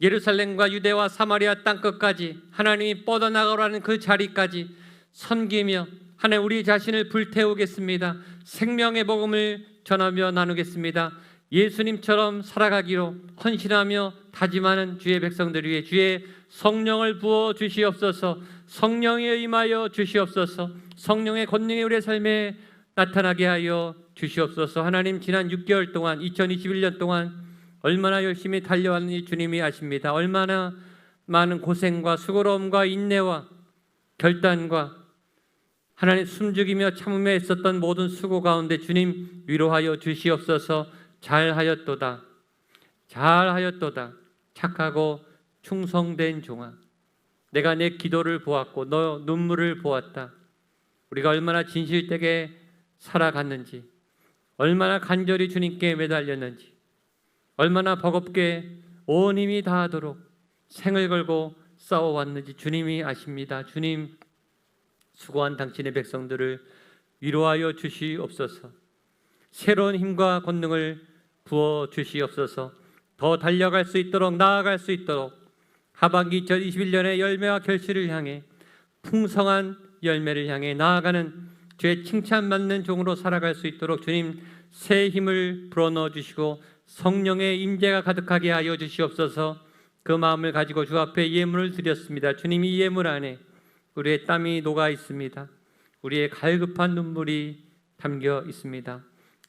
예루살렘과 유대와 사마리아 땅끝까지 하나님이 뻗어나가라는 그 자리까지 섬기며 하나님 우리 자신을 불태우겠습니다. 생명의 복음을 전하며 나누겠습니다. 예수님처럼 살아가기로 헌신하며 다짐하는 주의 백성들 위해 주의 성령을 부어 주시옵소서. 성령에 임하여 주시옵소서. 성령의 권능이 우리의 삶에 나타나게 하여 주시옵소서. 하나님 지난 6개월 동안 2021년 동안 얼마나 열심히 달려왔는지 주님이 아십니다. 얼마나 많은 고생과 수고로움과 인내와 결단과 하나님 숨죽이며 참으며 있었던 모든 수고 가운데 주님 위로하여 주시옵소서. 잘하였도다. 잘하였도다. 착하고 충성된 종아. 내가 내 기도를 보았고 너 눈물을 보았다. 우리가 얼마나 진실되게 살아갔는지, 얼마나 간절히 주님께 매달렸는지, 얼마나 버겁게 온 힘이 다하도록 생을 걸고 싸워왔는지 주님이 아십니다. 주님, 수고한 당신의 백성들을 위로하여 주시옵소서. 새로운 힘과 권능을 부어 주시옵소서. 더 달려갈 수 있도록, 나아갈 수 있도록 하반기 2021년의 열매와 결실을 향해, 풍성한 열매를 향해 나아가는 주의 칭찬받는 종으로 살아갈 수 있도록 주님 새 힘을 불어넣어 주시고 성령의 임재가 가득하게 하여 주시옵소서. 그 마음을 가지고 주 앞에 예물을 드렸습니다. 주님, 이 예물 안에 우리의 땀이 녹아 있습니다. 우리의 갈급한 눈물이 담겨 있습니다.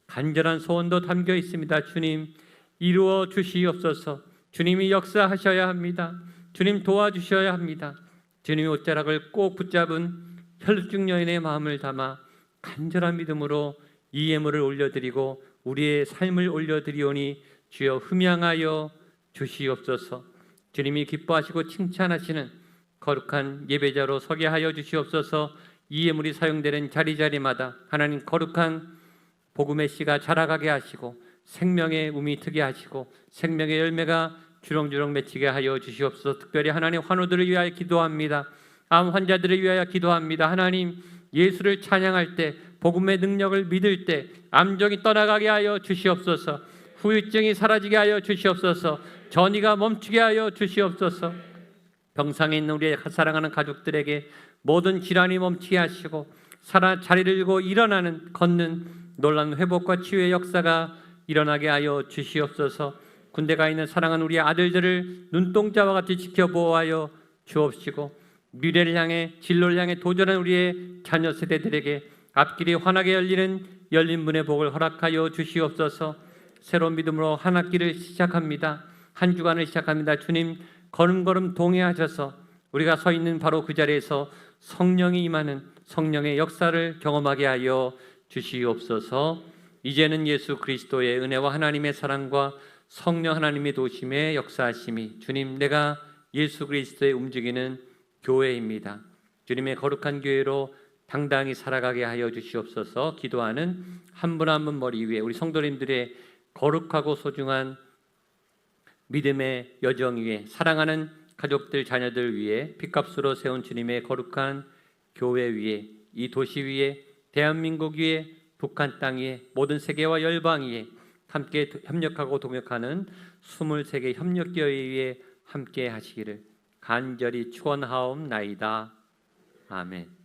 간절한 소원도 담겨 있습니다. 주님, 이루어 주시옵소서. 주님이 역사하셔야 합니다. 주님 도와주셔야 합니다. 주님의 옷자락을 꼭 붙잡은 혈중 여인의 마음을 담아 간절한 믿음으로 이 예물을 올려드리고 우리의 삶을 올려드리오니 주여 흠양하여 주시옵소서. 주님이 기뻐하시고 칭찬하시는 거룩한 예배자로 서게 하여 주시옵소서. 이 예물이 사용되는 자리자리마다 하나님 거룩한 복음의 씨가 자라가게 하시고 생명의 움이 트게 하시고 생명의 열매가 주렁주렁 맺히게 하여 주시옵소서. 특별히 하나님 환우들을 위하여 기도합니다. 암 환자들을 위하여 기도합니다. 하나님, 예수를 찬양할 때, 복음의 능력을 믿을 때 암종이 떠나가게 하여 주시옵소서. 후유증이 사라지게 하여 주시옵소서. 전이가 멈추게 하여 주시옵소서. 병상에 있는 우리의 사랑하는 가족들에게 모든 질환이 멈추게 하시고 자리를 들고 일어나는 걷는 놀라운 회복과 치유의 역사가 일어나게 하여 주시옵소서. 군대 가 있는 사랑하는 우리 아들들을 눈동자와 같이 지켜보호하여 주옵시고 미래를 향해 진로를 향해 도전하는 우리의 자녀 세대들에게 앞길이 환하게 열린 문의 복을 허락하여 주시옵소서. 새로운 믿음으로 한 학기를 시작합니다. 한 주간을 시작합니다. 주님 걸음걸음 동행하셔서 우리가 서 있는 바로 그 자리에서 성령이 임하는 성령의 역사를 경험하게 하여 주시옵소서. 이제는 예수 그리스도의 은혜와 하나님의 사랑과 성령 하나님의 도심의 역사하심이 주님 내가 예수 그리스도의 움직이는 교회입니다. 주님의 거룩한 교회로 당당히 살아가게 하여 주시옵소서. 기도하는 한 분 한 분 머리 위에 우리 성도님들의 거룩하고 소중한 믿음의 여정 위에 사랑하는 가족들 자녀들 위에 핏값으로 세운 주님의 거룩한 교회 위에 이 도시 위에 대한민국 위에 북한 땅 위에 모든 세계와 열방 위에 함께 협력하고 동역하는 23개 협력교회 위에 함께 하시기를 간절히 축원하옵나이다. 아멘.